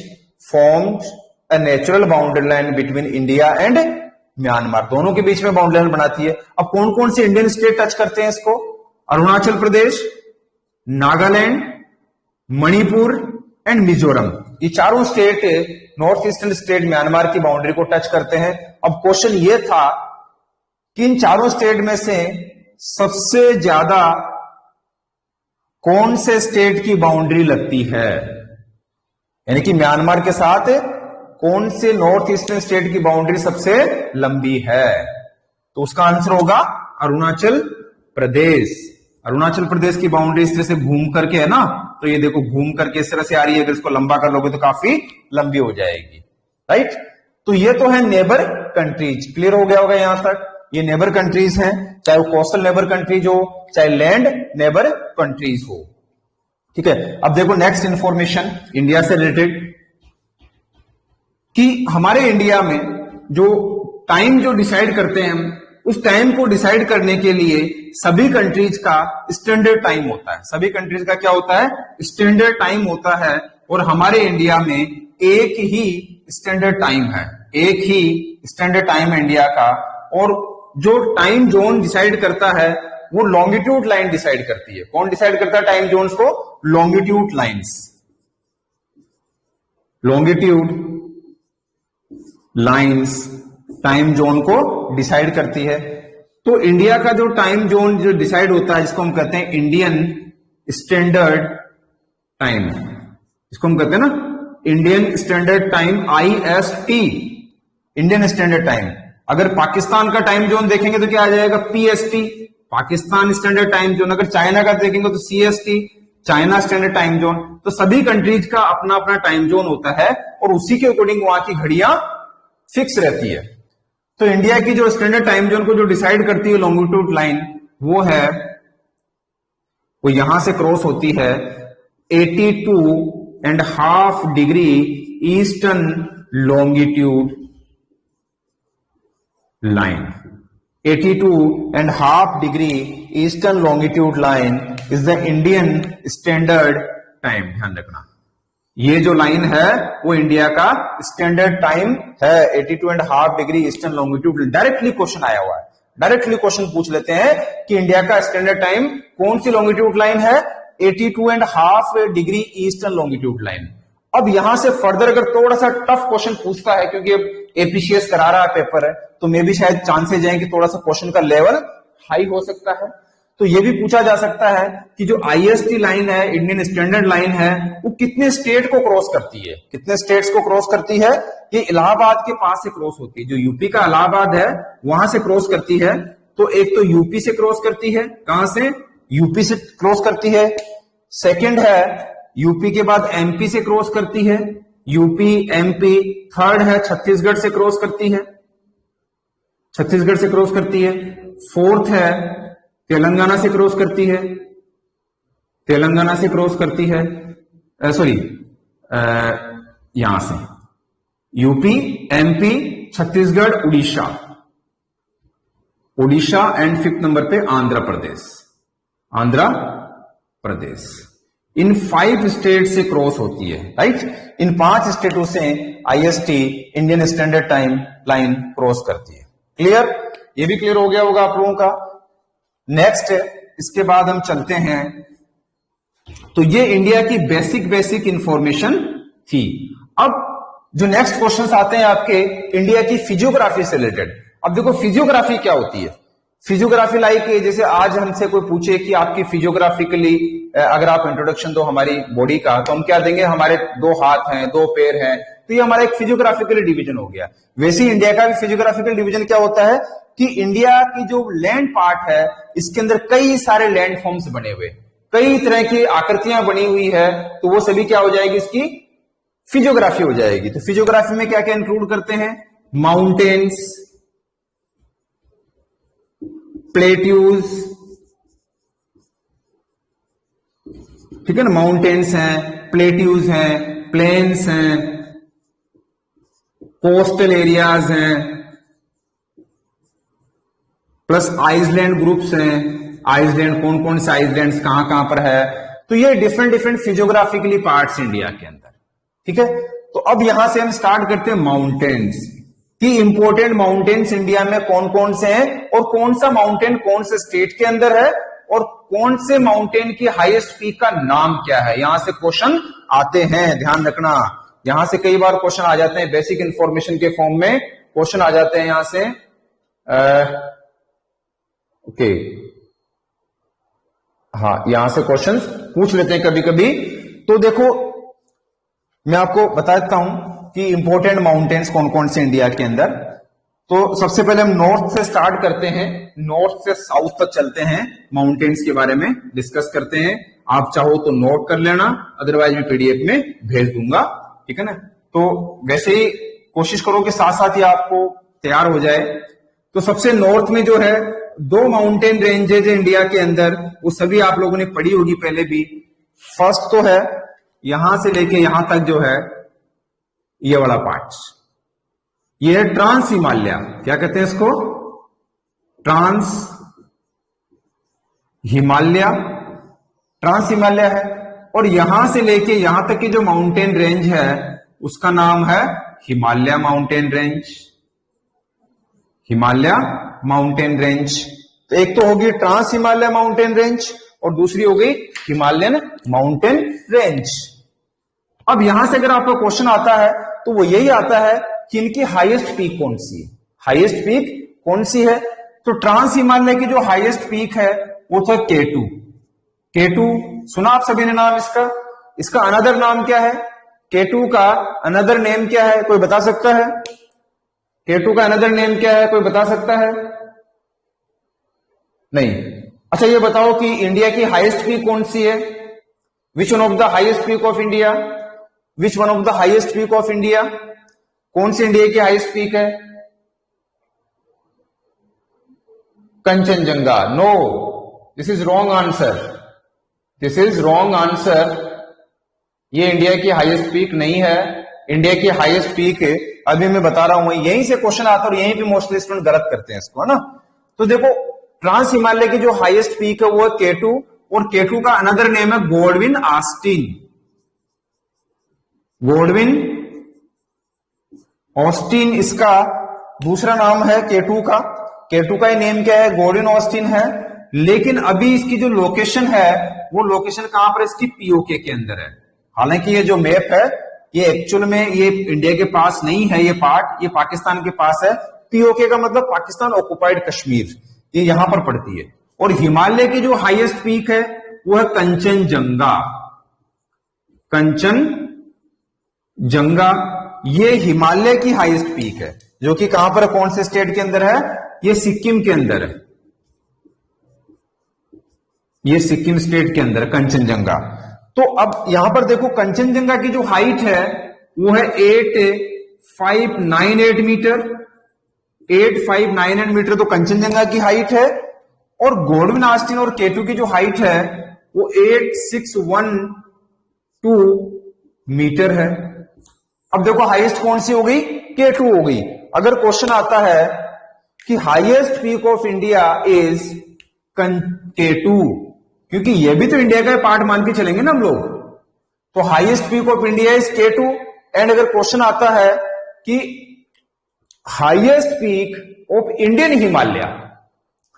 formed a natural boundary line between India and Myanmar. दोनों के बीच में बाउंड्री लाइन बनाती है। अब कौन कौन से इंडियन स्टेट टच करते हैं इसको, अरुणाचल प्रदेश, नागालैंड, मणिपुर एंड मिजोरम। ये चारों state north eastern state Myanmar की बाउंड्री को टच करते हैं। अब क्वेश्चन ये था कि इन चारों स्टेट में से सबसे ज्यादा कौन से स्टेट की बाउंड्री लगती है, यानी कि म्यांमार के साथ कौन से नॉर्थ ईस्टर्न स्टेट की बाउंड्री सबसे लंबी है, तो उसका आंसर होगा अरुणाचल प्रदेश। अरुणाचल प्रदेश की बाउंड्री इस तरह से घूम करके है ना, तो ये देखो घूम करके इस तरह से आ रही है, अगर इसको लंबा कर लोगे तो काफी लंबी हो जाएगी, राइट। तो ये तो है नेबर कंट्रीज, क्लियर हो गया होगा यहां तक। ये नेबर कंट्रीज हैं, चाहे वो कोस्टल नेबर कंट्रीज हो चाहे लैंड नेबर कंट्रीज हो, ठीक है। अब देखो नेक्स्ट इंफॉर्मेशन इंडिया से रिलेटेड कि हमारे इंडिया में जो टाइम जो डिसाइड करते हैं हम, उस टाइम को डिसाइड करने के लिए सभी कंट्रीज का स्टैंडर्ड टाइम होता है। सभी कंट्रीज का क्या होता है, स्टैंडर्ड टाइम होता है। और हमारे इंडिया में एक ही स्टैंडर्ड टाइम है, एक ही स्टैंडर्ड टाइम है इंडिया का, और जो टाइम जोन डिसाइड करता है वो लॉन्गिट्यूड लाइन डिसाइड करती है। कौन डिसाइड करता है टाइम जोन्स को? Longitude lines. Longitude lines time zone को डिसाइड करती है। तो इंडिया का जो टाइम जोन जो डिसाइड होता है, जिसको हम कहते हैं इंडियन स्टैंडर्ड टाइम, इसको हम कहते हैं ना Indian standard time, IST, Indian standard time. अगर पाकिस्तान का टाइम जोन देखेंगे तो क्या आ जाएगा? PST, Pakistan standard time zone. अगर चाइना का देखेंगे तो CST, China standard time zone. तो सभी कंट्रीज का अपना अपना टाइम जोन होता है और उसी के अकॉर्डिंग वहां की घड़ियां फिक्स रहती है। तो इंडिया की जो स्टैंडर्ड टाइम जोन को जो डिसाइड करती है लॉन्गिट्यूड लाइन, वो यहां से क्रॉस होती है 82.5 degree eastern longitude line. 82.5 degree eastern longitude line is the Indian standard time. ध्यान रखना, ये जो लाइन है वो इंडिया का स्टैंडर्ड टाइम है, 82.5 degree eastern longitude. Directly question आया हुआ है, डायरेक्टली क्वेश्चन पूछ लेते हैं कि इंडिया का स्टैंडर्ड टाइम कौन सी लॉन्गिट्यूड लाइन है? 82.5 डिग्री ईस्टर्न लॉन्गिट्यूड लाइन। अब यहां से फर्दर अगर थोड़ा सा टफ क्वेश्चन पूछता है, क्योंकि अब APCS करा रहा पेपर है, तो मे भी शायद चांसेस हैं कि थोड़ा सा क्वेश्चन का लेवल हाई हो सकता है। तो यह भी पूछा जा सकता है कि जो IST लाइन है, इंडियन स्टैंडर्ड लाइन है, वो कितने स्टेट को क्रॉस करती है? कितने स्टेट्स को क्रॉस करती है? ये इलाहाबाद के पास से क्रॉस होती है। जो यूपी का इलाहाबाद है वहां से क्रॉस करती है। तो एक तो यूपी से क्रॉस करती है, कहां से? यूपी से क्रॉस करती है। सेकंड है यूपी के बाद MP से क्रॉस करती है, यूपी MP। थर्ड है छत्तीसगढ़ से क्रॉस करती है, छत्तीसगढ़ से क्रॉस करती है। फोर्थ है तेलंगाना से क्रॉस करती है, तेलंगाना से क्रॉस करती है, यहां से UP, MP, Chhattisgarh, Orissa, Orissa and fifth number पे आंध्र प्रदेश, आंध्र प्रदेश। इन 5 स्टेट से क्रॉस होती है, राइट। इन 5 स्टेटों से IST Indian standard time line cross करती है। क्लियर? ये भी क्लियर हो गया होगा आप लोगों का। नेक्स्ट, इसके बाद हम चलते हैं, तो ये इंडिया की बेसिक इंफॉर्मेशन थी। अब जो नेक्स्ट क्वेश्चंस आते हैं आपके इंडिया की फिजियोग्राफी से रिलेटेड। अब देखो फिजियोग्राफी क्या होती है। फिजियोग्राफी लाइक जैसे आज हमसे कोई पूछे कि आपकी फिजियोग्राफिकली अगर आप इंट्रोडक्शन दो हमारी बॉडी का, तो हम क्या देंगे? हमारे 2 हाथ हैं, 2 पैर हैं। तो ये हमारा एक फिजियोग्राफिकल डिवीजन हो गया। वैसे ही इंडिया का भी फिजियोग्राफिकल डिवीजन क्या होता है कि इंडिया की जो लैंड पार्ट है, इसके अंदर कई सारे लैंड फॉर्म्स बने हुए, कई तरह की आकृतियां बनी हुई है। तो वो सभी क्या हो जाएगी? इसकी फिजियोग्राफी हो जाएगी। तो फिजियोग्राफी में क्या क्या इंक्लूड करते हैं? माउंटेन्स, प्लेट्यूज, ठीक है ना, माउंटेन्स हैं, प्लेट्यूज हैं, प्लेन्स हैं, कोस्टल एरियाज हैं, प्लस आइसलैंड ग्रुप्स हैं। आइसलैंड कौन कौन से आइसलैंड्स कहां पर है? तो ये डिफरेंट फिजियोग्राफिकली पार्ट्स इंडिया के अंदर, ठीक है। तो अब यहां से हम स्टार्ट करते हैं माउंटेन्स की। इंपोर्टेंट माउंटेन्स इंडिया में कौन कौन से हैं और कौन सा माउंटेन कौन से स्टेट के अंदर है और कौन से माउंटेन की हाईएस्ट पीक का नाम क्या है। यहां से क्वेश्चन आते हैं, ध्यान रखना। यहां से कई बार क्वेश्चन आ जाते हैं, बेसिक इंफॉर्मेशन के फॉर्म में क्वेश्चन आ जाते हैं यहां से। ओके, हाँ, यहां से क्वेश्चन पूछ लेते हैं कभी कभी। तो देखो मैं आपको बता देता हूं कि इंपोर्टेंट माउंटेन्स कौन कौन से इंडिया के अंदर। तो सबसे पहले हम नॉर्थ से स्टार्ट करते हैं, नॉर्थ से साउथ तक चलते हैं, माउंटेन्स के बारे में डिस्कस करते हैं। आप चाहो तो नोट कर लेना, अदरवाइज मैं PDF में भेज दूंगा, ठीक है ना। तो वैसे ही कोशिश करो कि साथ साथ ही आपको तैयार हो जाए। तो सबसे नॉर्थ में जो है 2 माउंटेन रेंजेज है इंडिया के अंदर, वो सभी आप लोगों ने पढ़ी होगी पहले भी। फर्स्ट तो है यहां से लेके यहां तक जो है ये वाला पार्ट, ये है ट्रांस हिमालय। क्या कहते हैं इसको? ट्रांस हिमालय, ट्रांस हिमालय है। और यहां से लेके यहां तक की जो माउंटेन रेंज है उसका नाम है Himalaya mountain range, Himalaya mountain range. तो एक तो होगी ट्रांस हिमालय माउंटेन रेंज और दूसरी हो गई हिमालयन माउंटेन रेंज। अब यहां से अगर आपका क्वेश्चन आता है तो वो यही आता है कि इनकी हाईएस्ट पीक कौन सी है, हाईएस्ट पीक कौन सी है। तो ट्रांस हिमालय की जो हाईएस्ट पीक है वो था K2। K2 सुना आप सभी ने नाम इसका, इसका अनदर नाम क्या है, K2 का अनदर नेम क्या है, कोई बता सकता है? K2 का अनदर नेम क्या है, कोई बता सकता है? नहीं। अच्छा ये बताओ कि इंडिया की हाईएस्ट पीक कौन सी है? Which one of the highest peak of India, which one of the highest peak of India, कौन सी इंडिया की हाईएस्ट पीक है? Kanchenjunga. No, this is wrong answer, this is wrong answer. ये India की highest peak नहीं है। India की highest peak अभी मैं बता रहा हूं, यहीं से क्वेश्चन आता है और यहीं पे मोस्टली स्टूडेंट गलत करते हैं इसको, है ना। तो देखो ट्रांस हिमालय की जो हाईएस्ट पीक है वो है K2 और K2 का अनदर नेम है गोल्डविन ऑस्टिन। गोल्डविन ऑस्टिन इसका दूसरा नाम है K2 का। K2 का ही नेम क्या है, गोल्डविन ऑस्टिन है। लेकिन अभी इसकी जो लोकेशन है वो लोकेशन कहां पर, इसकी पीओके के अंदर है। हालांकि ये जो मैप है ये एक्चुअल में ये इंडिया के पास नहीं है, ये पार्ट ये पाकिस्तान के पास है। पीओके का मतलब पाकिस्तान ऑक्युपाइड कश्मीर, ये यहां पर पड़ती है। और हिमालय की जो हाईएस्ट पीक है वो है कंचनजंगा। कंचनजंगा ये हिमालय की हाईएस्ट पीक है, जो कि कहां पर, कौन से स्टेट के अंदर है, ये सिक्किम के अंदर है, ये सिक्किम स्टेट के अंदर कंचनजंगा। तो अब यहां पर देखो कंचनजंगा की जो हाइट है वो है 8598 मीटर, 8598 मीटर तो कंचनजंगा की हाइट है। और गोल्डविन ऑस्टिन और K2 की जो हाइट है वो 8612 मीटर है। अब देखो हाईएस्ट कौन सी हो गई, K2 हो गई। अगर क्वेश्चन आता है कि highest peak of India is K2, क्योंकि ये भी तो इंडिया का पार्ट मान के चलेंगे ना हम लोग, तो highest peak of India is K2। And अगर क्वेश्चन आता है कि highest peak of Indian Himalaya,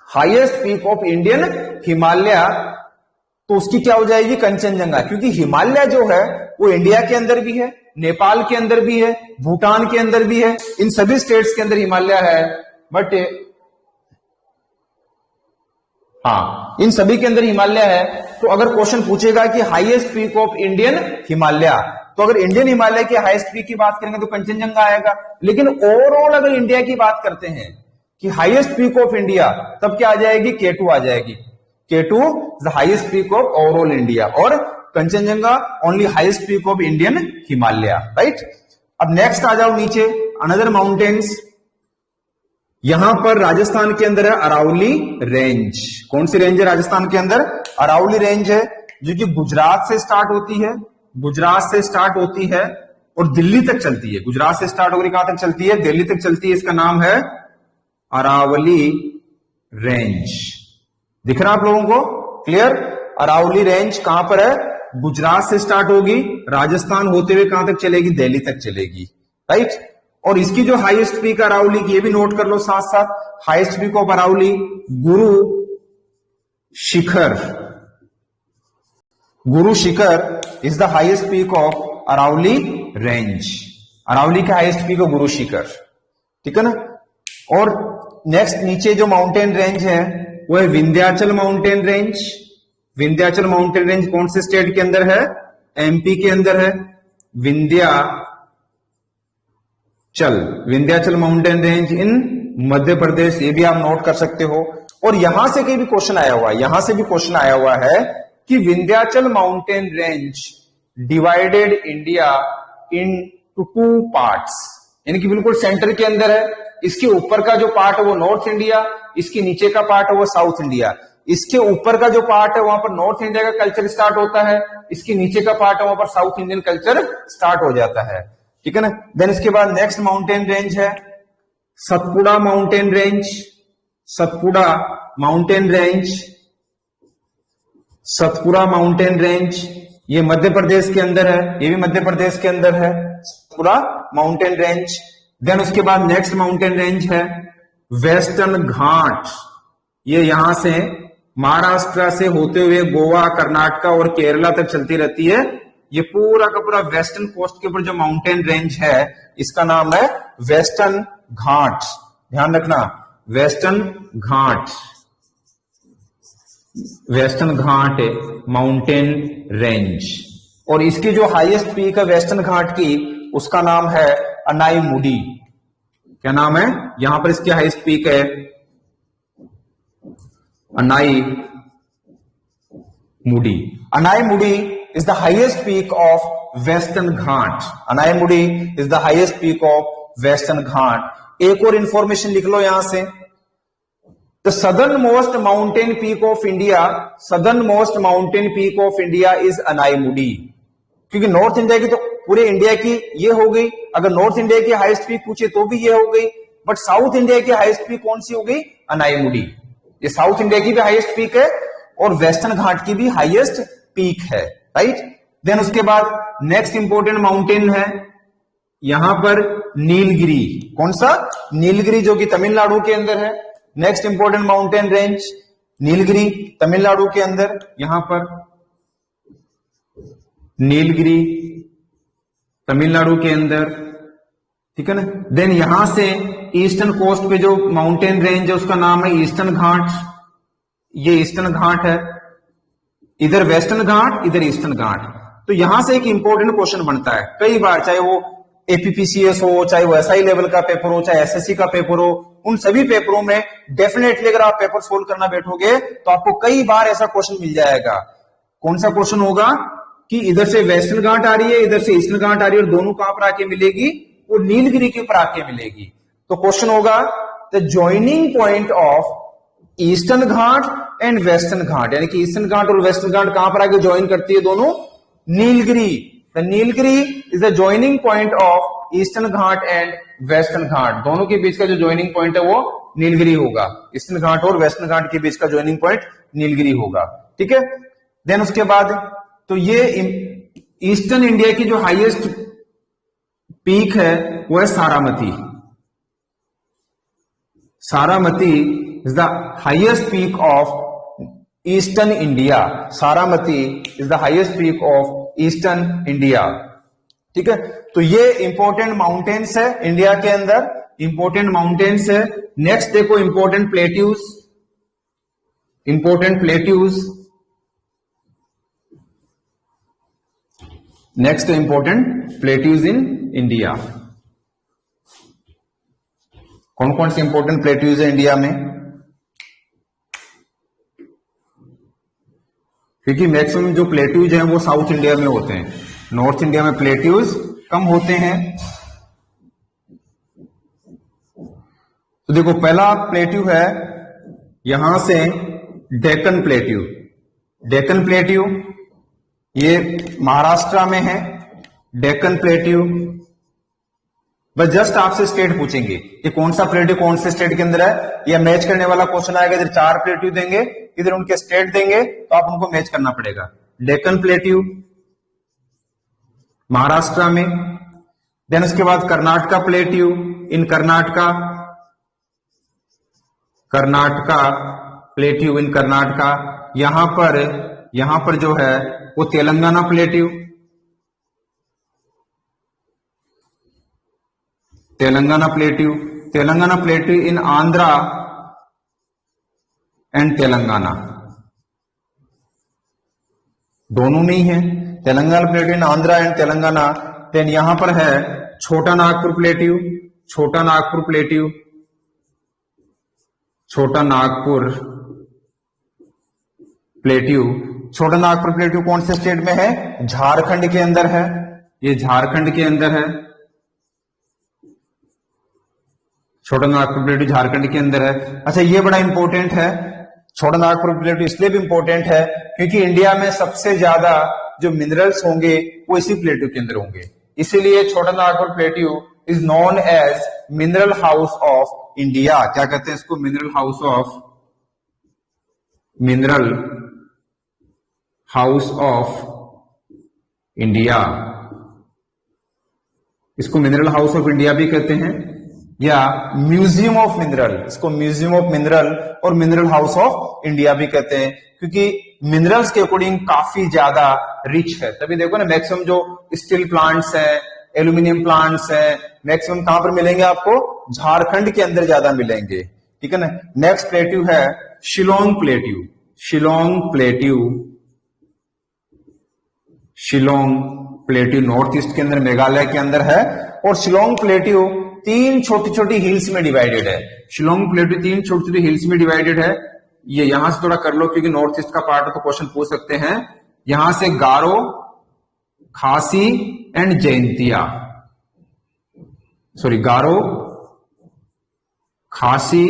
highest peak of Indian Himalaya, तो उसकी क्या हो जाएगी, कंचनजंगा। क्योंकि हिमालय जो है वो इंडिया के अंदर भी है, नेपाल के अंदर भी है, भूटान के अंदर भी है, इन सभी स्टेट्स के अंदर हिमालय है। बट हाँ, इन सभी के अंदर हिमालय है। तो अगर क्वेश्चन पूछेगा कि highest peak of Indian Himalaya, तो अगर इंडियन हिमालय की हाईएस्ट पीक की बात करेंगे तो कंचनजंगा आएगा। लेकिन ओवरऑल अगर इंडिया की बात करते हैं कि हाईएस्ट पीक ऑफ इंडिया, तब क्या आ जाएगी, K2 आ जाएगी। K2 the highest peak of overall India और Kanchenjunga only highest peak of Indian Himalaya, right. अब नेक्स्ट आ जाओ नीचे, अनदर माउंटेन्स। यहां पर राजस्थान के अंदर है अरावली रेंज। कौन सी रेंज है राजस्थान के अंदर, अरावली रेंज है, जो कि गुजरात से स्टार्ट होती है, गुजरात से स्टार्ट होती है और दिल्ली तक चलती है। गुजरात से स्टार्ट होकर कहां तक चलती है, दिल्ली तक चलती है। इसका नाम है अरावली रेंज। दिख रहा आप लोगों को, क्लियर। अरावली रेंज कहां पर है, गुजरात से स्टार्ट होगी, राजस्थान होते हुए कहां तक चलेगी, दिल्ली तक चलेगी, राइट। और इसकी जो हाईएस्ट पीक अरावली की, ये भी नोट कर लो साथ साथ, highest peak of Aravalli Guru Shikhar. Guru Shikhar is the highest peak of Aravalli range. Aravalli का हाईएस्ट पीक है गुरु शिखर, ठीक है ना। और नेक्स्ट नीचे जो माउंटेन रेंज है वो है Vindhyachal mountain range. Vindhyachal mountain range कौन से स्टेट के अंदर है, MP के अंदर है। विंध्याचल माउंटेन रेंज इन मध्य प्रदेश, ये भी आप नोट कर सकते हो। और यहां से कहीं भी क्वेश्चन आया हुआ है, यहां से भी क्वेश्चन आया हुआ है कि Vindhyachal mountain range divided India in two parts, यानी कि बिल्कुल सेंटर के अंदर है। इसके ऊपर का जो पार्ट है वो नॉर्थ इंडिया, इसके नीचे का पार्ट है वो साउथ इंडिया। इसके ऊपर का जो पार्ट है वहां पर नॉर्थ इंडिया का कल्चर स्टार्ट होता है, इसके नीचे का पार्ट है वहां पर साउथ इंडियन कल्चर स्टार्ट हो जाता है, ठीक है ना। देन इसके बाद नेक्स्ट माउंटेन रेंज है Satpura mountain range. Satpura mountain range, Satpura mountain range, ये मध्य प्रदेश के अंदर है, ये भी मध्य प्रदेश के अंदर है, सतपुड़ा माउंटेन रेंज। देन उसके बाद नेक्स्ट माउंटेन रेंज है वेस्टर्न घाट, ये यहां से महाराष्ट्र से होते हुए गोवा, कर्नाटका और केरला तक चलती रहती है। ये पूरा का पूरा वेस्टर्न कोस्ट के ऊपर जो माउंटेन रेंज है इसका नाम है वेस्टर्न घाट। ध्यान रखना, वेस्टर्न घाट, वेस्टर्न घाट माउंटेन रेंज। और इसकी जो हाईएस्ट पीक है वेस्टर्न घाट की, उसका नाम है अनाईमुडी। क्या नाम है? यहां पर इसकी हाईएस्ट पीक है Anaimudi. Anaimudi is the highest peak of Western Ghat. Anaimudi is the highest peak of Western Ghat. एक और इंफॉर्मेशन लिख लो यहां से, the southernmost mountain peak of India, southernmost mountain peak of India is Anaimudi. क्योंकि नॉर्थ इंडिया की तो पूरे इंडिया की ये हो गई, अगर नॉर्थ इंडिया की हाईएस्ट पीक पूछे तो भी ये हो गई, बट साउथ इंडिया की हाईएस्ट पीक कौन सी हो गई? अनाईमुडी। ये साउथ इंडिया की भी हाईएस्ट पीक है और वेस्टर्न घाट की भी हाईएस्ट पीक है, राइट। देन उसके बाद नेक्स्ट इंपोर्टेंट माउंटेन है यहां पर नीलगिरी। कौन सा? नीलगिरी, जो कि तमिलनाडु के अंदर है। Next important mountain range Nilgiri, Tamil Nadu के अंदर, यहां पर नीलगिरी तमिलनाडु के अंदर, ठीक है ना। देन यहां से ईस्टर्न कोस्ट पे जो माउंटेन रेंज है उसका नाम है ईस्टर्न घाट। ये ईस्टर्न घाट है, इधर वेस्टर्न घाट, इधर ईस्टर्न घाट। तो यहां से एक इंपॉर्टेंट क्वेश्चन बनता है कई बार, चाहे वो एपीपीसीएस हो, चाहे वो एसआई लेवल का पेपर हो, चाहे एसएससी का पेपर हो, उन सभी पेपरों में डेफिनेटली अगर आप पेपर सोल्व करना बैठोगे तो आपको कई बार ऐसा क्वेश्चन मिल जाएगा। कौन सा क्वेश्चन होगा कि इधर से वेस्टर्न घाट आ रही है, इधर से ईस्टर्न घाट आ रही है, और दोनों कहां पर आके मिलेगी? वो नीलगिरी के ऊपर आके मिलेगी। तो क्वेश्चन होगा the joining point of Eastern Ghat and Western Ghat, यानी कि ईस्टर्न घाट और वेस्टर्न घाट कहां पर आके ज्वाइन करती है? दोनों Nilgiri. The Nilgiri is the joining point of Eastern Ghat and Western Ghat. दोनों के बीच का जो ज्वाइनिंग पॉइंट है वो नीलगिरी होगा। ईस्टर्न घाट और वेस्टर्न घाट के बीच का ज्वाइनिंग पॉइंट नीलगिरी होगा, ठीक है। देन उसके बाद तो ये ईस्टर्न इंडिया की जो हाईएस्ट पीक है वो है Saramati. Saramati is the highest peak of eastern India. Saramati is the highest peak of eastern India, ठीक है। तो ये इंपॉर्टेंट माउंटेन्स है इंडिया के अंदर, इंपॉर्टेंट माउंटेन्स है। नेक्स्ट देखो important plateaus, important plateaus. Next important plateaus in India. कौन कौन से इंपॉर्टेंट प्लेट्यूज है इंडिया में? क्योंकि मैक्सिमम जो प्लेट्यूज हैं वो साउथ इंडिया में होते हैं, नॉर्थ इंडिया में प्लेट्यूज कम होते हैं। तो देखो पहला प्लेट्यू है यहां से डेक्कन प्लेट्यू। डेक्कन प्लेट्यू ये महाराष्ट्र में है, डेक्कन प्लेट्यू। बस जस्ट आपसे स्टेट पूछेंगे कि कौन सा प्लेट्यू कौन से स्टेट के अंदर है, या मैच करने वाला क्वेश्चन आएगा। इधर 4 प्लेट्यू देंगे, इधर उनके स्टेट देंगे, तो आप उनको मैच करना पड़ेगा। डेक्कन प्लेट्यू महाराष्ट्र में। देन उसके बाद Karnataka plateau in Karnataka, Karnataka plateau in Karnataka. यहां पर जो है वो Telangana plateau, Telangana plateau, Telangana plateau in Andhra and Telangana, दोनों में ही है Telangana plateau in Andhra and Telangana. Then यहां पर है छोटा नागपुर प्लेट्यू, छोटा नागपुर प्लेट्यू, छोटा नागपुर प्लेट्यू। छोटा नागपुर प्लेट्यू कौन से स्टेट में है? झारखंड के अंदर है, ये झारखंड के अंदर है। छोटा नागपुर प्लेट्यू झारखंड के अंदर है। अच्छा ये बड़ा इंपॉर्टेंट है, छोटा नागपुर प्लेट्यू इसलिए भी इंपॉर्टेंट है क्योंकि इंडिया में सबसे ज्यादा जो मिनरल्स होंगे वो इसी प्लेट्यू के अंदर होंगे। इसीलिए Chota Nagpur plateau is known as mineral house of India. क्या कहते हैं इसको? Mineral house of, mineral house of India. इसको मिनरल हाउस ऑफ इंडिया भी कहते हैं। या म्यूजियम ऑफ मिनरल, इसको म्यूजियम ऑफ मिनरल और मिनरल हाउस ऑफ इंडिया भी कहते हैं, क्योंकि मिनरल्स के अकॉर्डिंग काफी ज्यादा रिच है। तभी देखो ना, मैक्सिमम जो स्टील प्लांट्स हैं, एल्यूमिनियम प्लांट्स हैं, मैक्सिमम कहां पर मिलेंगे आपको? झारखंड के अंदर ज्यादा मिलेंगे, ठीक है ना। नेक्स्ट प्लेट्यू है Shillong plateau. Shillong plateau, Shillong plateau north east के अंदर, मेघालय के अंदर है। और शिलोंग प्लेट्यू 3 छोटी छोटी हिल्स में डिवाइडेड है। शिलोंग प्लेट्यू 3 छोटी छोटी हिल्स में डिवाइडेड है। ये यहां से थोड़ा कर लो, क्योंकि नॉर्थ ईस्ट का पार्ट है तो क्वेश्चन पूछ सकते हैं। यहां से गारो, खासी एंड जयंतिया, सॉरी गारो, खासी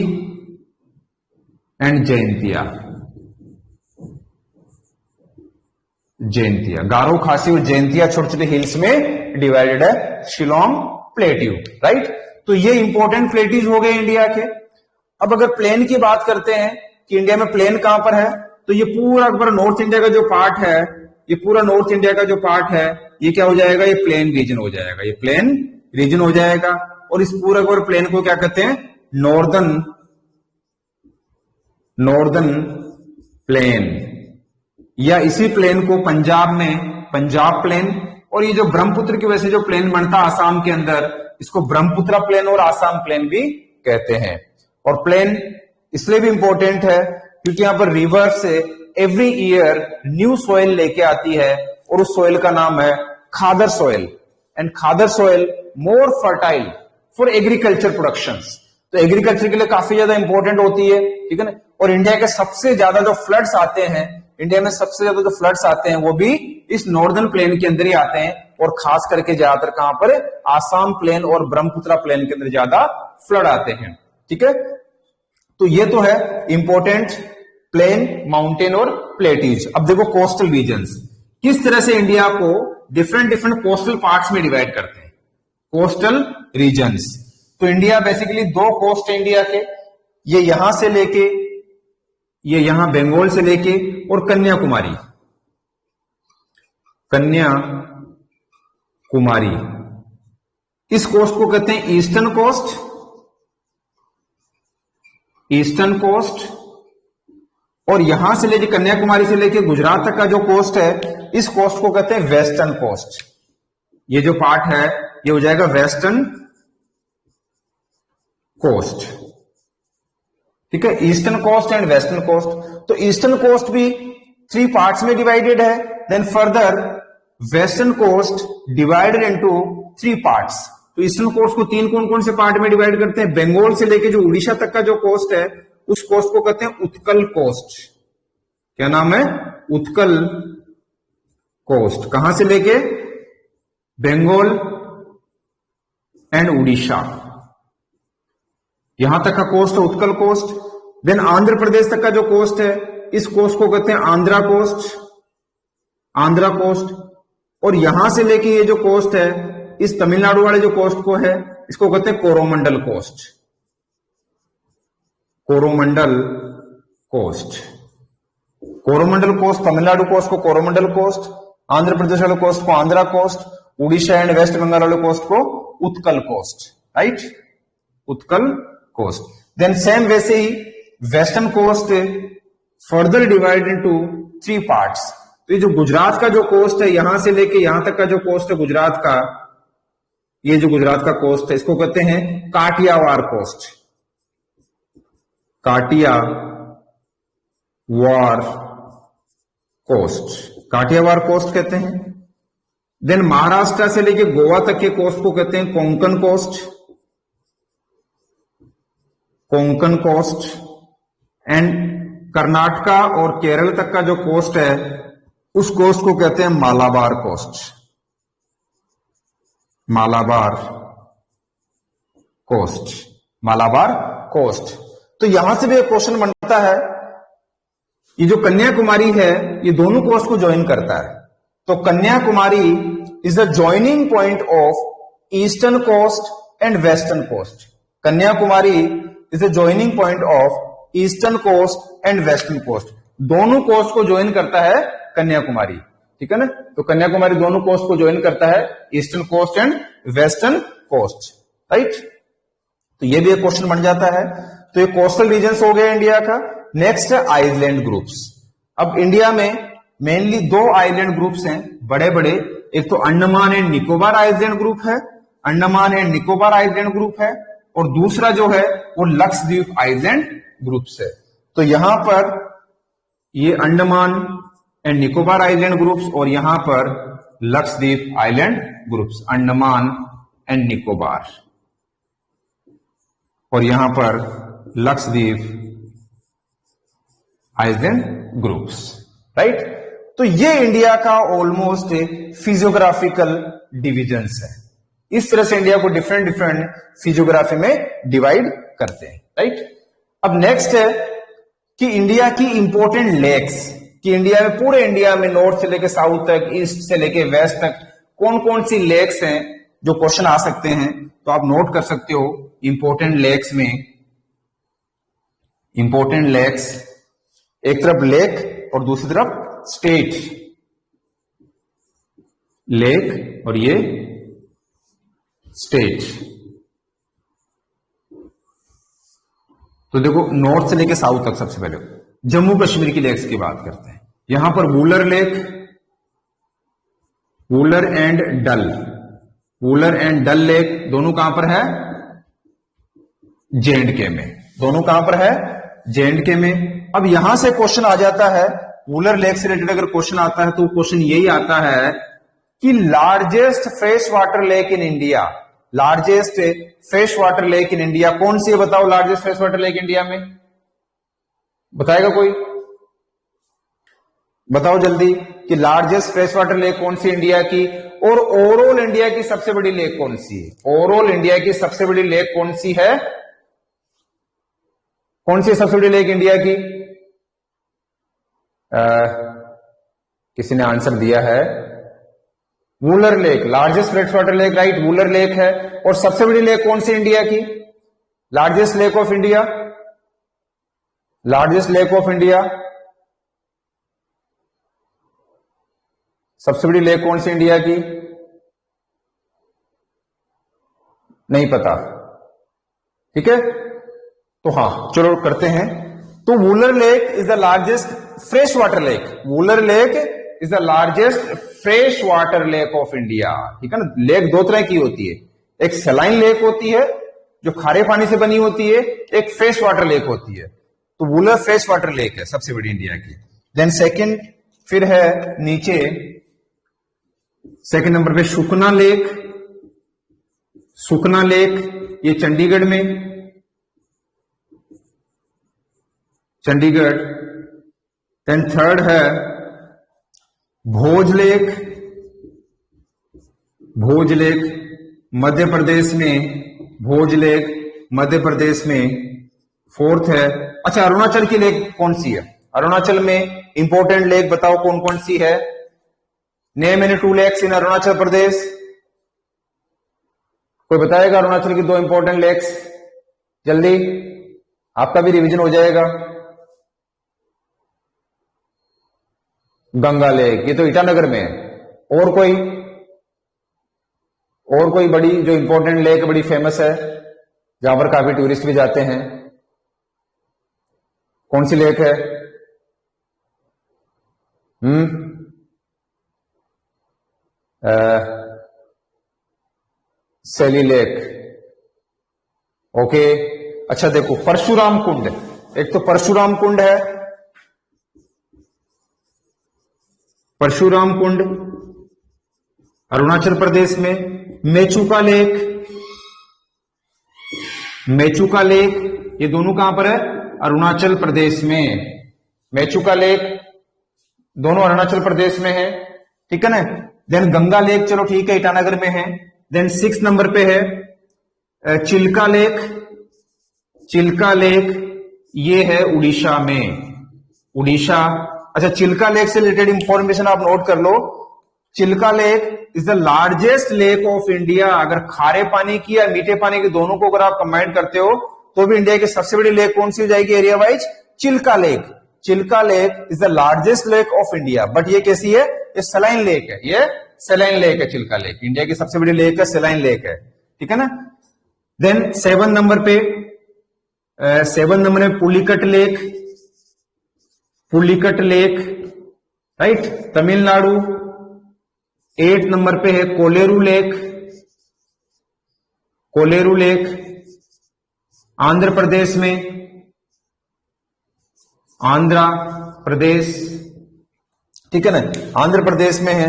एंड जयंतिया, जयंतिया, गारो, खासी और जयंतिया छोटे छोटे हिल्स में डिवाइडेड है शिलोंग प्लेट्यू, राइट। तो ये इंपॉर्टेंट प्लेट्यूज हो गए इंडिया के। अब अगर प्लेन की बात करते हैं कि इंडिया में प्लेन कहां पर है, तो ये पूरा नॉर्थ इंडिया का जो पार्ट है, ये पूरा नॉर्थ इंडिया का जो पार्ट है, ये क्या हो जाएगा? ये प्लेन रीजन हो जाएगा, ये प्लेन रीजन हो जाएगा। और इस पूरा प्लेन को क्या कहते हैं? नॉर्दर्न प्लेन, या इसी प्लेन को पंजाब में पंजाब प्लेन, और ये जो ब्रह्मपुत्र की वजह से जो प्लेन बनता आसाम के अंदर, इसको ब्रह्मपुत्र प्लेन और आसाम प्लेन भी कहते हैं। और प्लेन इसलिए भी इंपॉर्टेंट है क्योंकि यहां पर रिवर से एवरी ईयर न्यू सॉइल लेके आती है, और उस सॉइल का नाम है khadar soil. And khadar soil more fertile for agriculture productions, तो एग्रीकल्चर के लिए काफी ज्यादा इंपॉर्टेंट होती है, ठीक है ना। और इंडिया के सबसे ज्यादा जो फ्लड्स आते हैं, इंडिया में सबसे ज्यादा जो फ्लड्स आते हैं वो भी इस नॉर्दर्न प्लेन के अंदर ही आते हैं, और खास करके ज्यादातर कहां पर? आसाम प्लेन और ब्रह्मपुत्र प्लेन के अंदर ज्यादा फ्लड आते हैं, ठीक है। तो ये तो है इंपॉर्टेंट प्लेन, माउंटेन और प्लेट्यूज। अब देखो कोस्टल रीजन्स, किस तरह से इंडिया को डिफरेंट कोस्टल पार्ट्स में डिवाइड करते हैं, कोस्टल रीजन्स। तो इंडिया बेसिकली 2 कोस्ट है इंडिया के, ये यहां से लेके, ये यहां बंगाल से लेके और कन्याकुमारी, कन्याकुमारी, इस कोस्ट को कहते हैं ईस्टर्न कोस्ट, ईस्टर्न कोस्ट। और यहां से लेके कन्याकुमारी से लेके गुजरात तक का जो कोस्ट है, इस कोस्ट को कहते हैं वेस्टर्न कोस्ट। ये जो पार्ट है ये हो जाएगा वेस्टर्न कोस्ट, ठीक है। Eastern coast and western coast. तो ईस्टर्न कोस्ट भी 3 पार्ट्स में डिवाइडेड है। Then further western coast divided into 3 parts. तो ईस्टर्न कोस्ट को 3 कौन कौन से पार्ट में डिवाइड करते हैं? बंगाल से लेके जो उड़ीसा तक का जो कोस्ट है, उस कोस्ट को कहते हैं उत्कल कोस्ट। क्या नाम है? उत्कल कोस्ट। कहां से लेके? बंगाल एंड उड़ीसा, यहां तक का कोस्ट है उत्कल कोस्ट। देन आंध्र प्रदेश तक का जो कोस्ट है, इस कोस्ट को कहते हैं आंध्रा कोस्ट, आंध्रा कोस्ट। और यहां से लेके ये जो कोस्ट है, इस तमिलनाडु वाले जो कोस्ट को है, इसको कहते हैं Coromandel coast, Coromandel coast. Coromandel coast, Tamil Nadu coast को कोरोमंडल कोस्ट, आंध्र प्रदेश वाले कोस्ट को Andhra coast, Orissa and waste Bengal वाले कोस्ट को Utkal coast, right, Utkal coast. Then same वैसे ही western coast further divide into 3 parts. तो ये जो गुजरात का जो कोस्ट है, यहां से लेके यहां तक का जो कोस्ट है गुजरात का, ये जो गुजरात का कोस्ट है, इसको कहते हैं Kathiawar coast, Kathiawar coast, Kathiawar coast कहते हैं। देन महाराष्ट्र से लेके गोवा तक के कोस्ट को कहते हैं Konkan coast, Konkan coast. And Karnataka और केरल तक का जो कोस्ट है, उस कोस्ट को कहते हैं Malabar coast, Malabar coast, Malabar coast. तो यहां से भी एक क्वेश्चन बनता है, ये जो कन्याकुमारी है, ये दोनों कोस्ट को ज्वाइन करता है। तो Kanyakumari is the joining point of eastern coast and western coast. Kanyakumari is the joining point of eastern coast and western coast. दोनों कोस्ट को ज्वाइन करता है कन्याकुमारी, ठीक है ना। तो कन्याकुमारी दोनों कोस्ट को ज्वाइन करता है, eastern coast and western coast, right. तो ये भी एक क्वेश्चन बन जाता है। तो ये कोस्टल रीजन्स हो गया इंडिया का। नेक्स्ट है आइलैंड ग्रुप्स। अब इंडिया में मेनली दो आइलैंड ग्रुप्स हैं बड़े बड़े, एक तो Andaman and Nicobar island group है, Andaman and Nicobar island group है, और दूसरा जो है वो लक्षद्वीप आइलैंड ग्रुप्स है। तो यहां पर ये Andaman and Nicobar island groups और यहां पर Lakshadweep island groups, Andaman and Nicobar और यहां पर लक्षद्वीप आइलैंड ग्रुप्स, राइट। तो ये इंडिया का ऑलमोस्ट फिजियोग्राफिकल डिविजन्स है। इस तरह से इंडिया को डिफरेंट डिफरेंट फिजियोग्राफी में डिवाइड करते हैं, राइट। अब नेक्स्ट है कि इंडिया की इंपॉर्टेंट लेक्स, कि इंडिया में पूरे इंडिया में नॉर्थ से लेकर साउथ तक, ईस्ट से लेकर वेस्ट तक कौन कौन सी लेक्स हैं जो क्वेश्चन आ सकते हैं। तो आप नोट कर सकते हो इंपॉर्टेंट लेक्स में, इंपॉर्टेंट लेक्स एक तरफ लेक और दूसरी तरफ स्टेट, लेक और ये स्टेट। तो देखो नॉर्थ से लेकर साउथ तक सबसे पहले जम्मू कश्मीर की लेक्स की बात करते हैं। यहां पर Wular lake, Wular and Dal, Wular and Dal lake दोनों कहां पर है? जे.एंड.के में। दोनों कहां पर है? जे.एंड.के में। अब यहां से क्वेश्चन आ जाता है, वुलर लेक से रिलेटेड अगर क्वेश्चन आता है तो क्वेश्चन यही आता है कि largest fresh water lake in India, largest fresh water lake in India कौन सी है? बताओ largest fresh water lake India में, बताएगा कोई? बताओ जल्दी कि लार्जेस्ट फ्रेश वाटर लेक कौन सी इंडिया की, और ओवरऑल इंडिया की सबसे बड़ी लेक कौन सी है? ओवरऑल इंडिया की सबसे बड़ी लेक कौन सी है? कौन सी सबसे बड़ी लेक इंडिया की? किसी ने आंसर दिया है Wular lake, largest fresh water lake, right, Wular lake है। और सबसे बड़ी लेक कौन सी इंडिया की? Largest lake of India, largest lake of India, सबसे बड़ी लेक कौन सी इंडिया की? नहीं पता, ठीक है। तो हां चलो करते हैं। तो Wular lake is the largest fresh water lake, Wular lake is the largest fresh water lake of India, ठीक है ना। लेक दो तरह की होती है, एक सलाइन लेक होती है जो खारे पानी से बनी होती है, एक फ्रेश वाटर लेक होती है। तो वुलर फ्रेश वाटर लेक है सबसे बड़ी इंडिया की। देन सेकंड फिर है नीचे सेकंड नंबर पे सुखना लेक, सुखना लेक ये चंडीगढ़ में, चंडीगढ़। देन थर्ड है भोज लेक, भोज लेक मध्य प्रदेश में, भोज लेक मध्य प्रदेश में। फोर्थ है, अच्छा अरुणाचल की लेक कौन सी है? अरुणाचल में इंपॉर्टेंट लेक बताओ कौन कौन सी है? नेम एनी 2 लेक्स इन अरुणाचल प्रदेश, कोई बताएगा अरुणाचल की 2 इंपॉर्टेंट लेक्स? जल्दी, आपका भी रिवीजन हो जाएगा। गंगा लेक, ये तो ईटानगर में है। और कोई बड़ी जो इंपॉर्टेंट लेक बड़ी फेमस है जहां पर काफी टूरिस्ट भी जाते हैं, कौन सी लेक है? सैली लेक, ओके। अच्छा देखो परशुराम कुंड, एक तो परशुराम कुंड है, परशुराम कुंड अरुणाचल प्रदेश में। मेचुका लेक, मेचुका लेक ये दोनों कहां पर है? अरुणाचल प्रदेश में। मेचुका लेक दोनों अरुणाचल प्रदेश में है, ठीक है ना। देन गंगा लेक, चलो ठीक है, ईटानगर में है। देन 6 नंबर पे है चिल्का लेक, चिल्का लेक ये है उड़ीसा में, उड़ीसा। अच्छा चिल्का लेक से रिलेटेड इंफॉर्मेशन आप नोट कर लो, Chilka lake is the largest lake of India. अगर खारे पानी की या मीठे पानी की दोनों को अगर आप कंबाइन करते हो तो भी इंडिया की सबसे बड़ी लेक कौन सी हो जाएगी area wise? Chilka lake. Chilka lake is the largest lake of India, but ये कैसी है? ये सलाइन लेक है, ये सलाइन लेक है चिल्का लेक, इंडिया की सबसे बड़ी लेक है, सलाइन लेक है, ठीक है ना। देन 7 नंबर पे 7 नंबर में Pulicat lake right Tamil Nadu. 8 number पे है कोलेरू लेक आंध्र प्रदेश में, आंध्र प्रदेश, ठीक है ना, आंध्र प्रदेश में है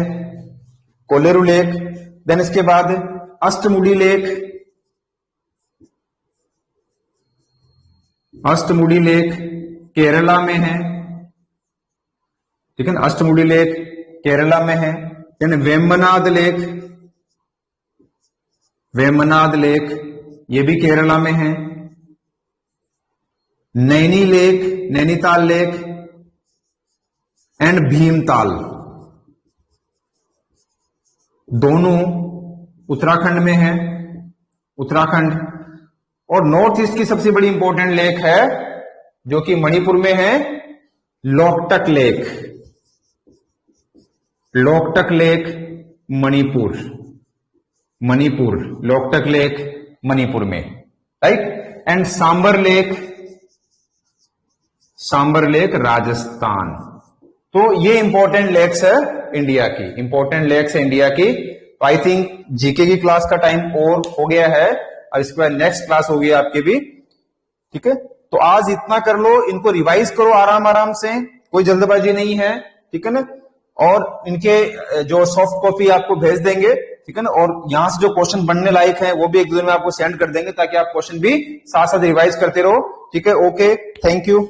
कोलेरू लेक। देन इसके बाद अष्टमुडी लेक केरला में है, ठीक है ना, अष्टमुडी लेक केरला में है। देन वेम्बनाड लेक ये भी केरला में है। नैनीताल लेक एंड भीमताल दोनों उत्तराखंड में है, उत्तराखंड। और नॉर्थ ईस्ट की सबसे बड़ी इंपॉर्टेंट लेक है जो कि मणिपुर में है, लोकटक लेक मणिपुर लोकटक लेक मणिपुर में, right. And Sambhar lake Rajasthan. तो ये इंपॉर्टेंट लेक्स है इंडिया की, तो आई थिंक जीके की क्लास का टाइम और हो गया है और इसके बाद नेक्स्ट क्लास होगी आपकी भी, ठीक है। तो आज इतना कर लो, इनको रिवाइज करो आराम से, कोई जल्दबाजी नहीं है, ठीक है ना। और इनके जो सॉफ्ट कॉपी आपको भेज देंगे, ठीक है ना, और यहां से जो क्वेश्चन बनने लायक है वो भी एक दो दिन में आपको सेंड कर देंगे ताकि आप क्वेश्चन भी साथ साथ रिवाइज करते रहो, ठीक है। Okay, thank you.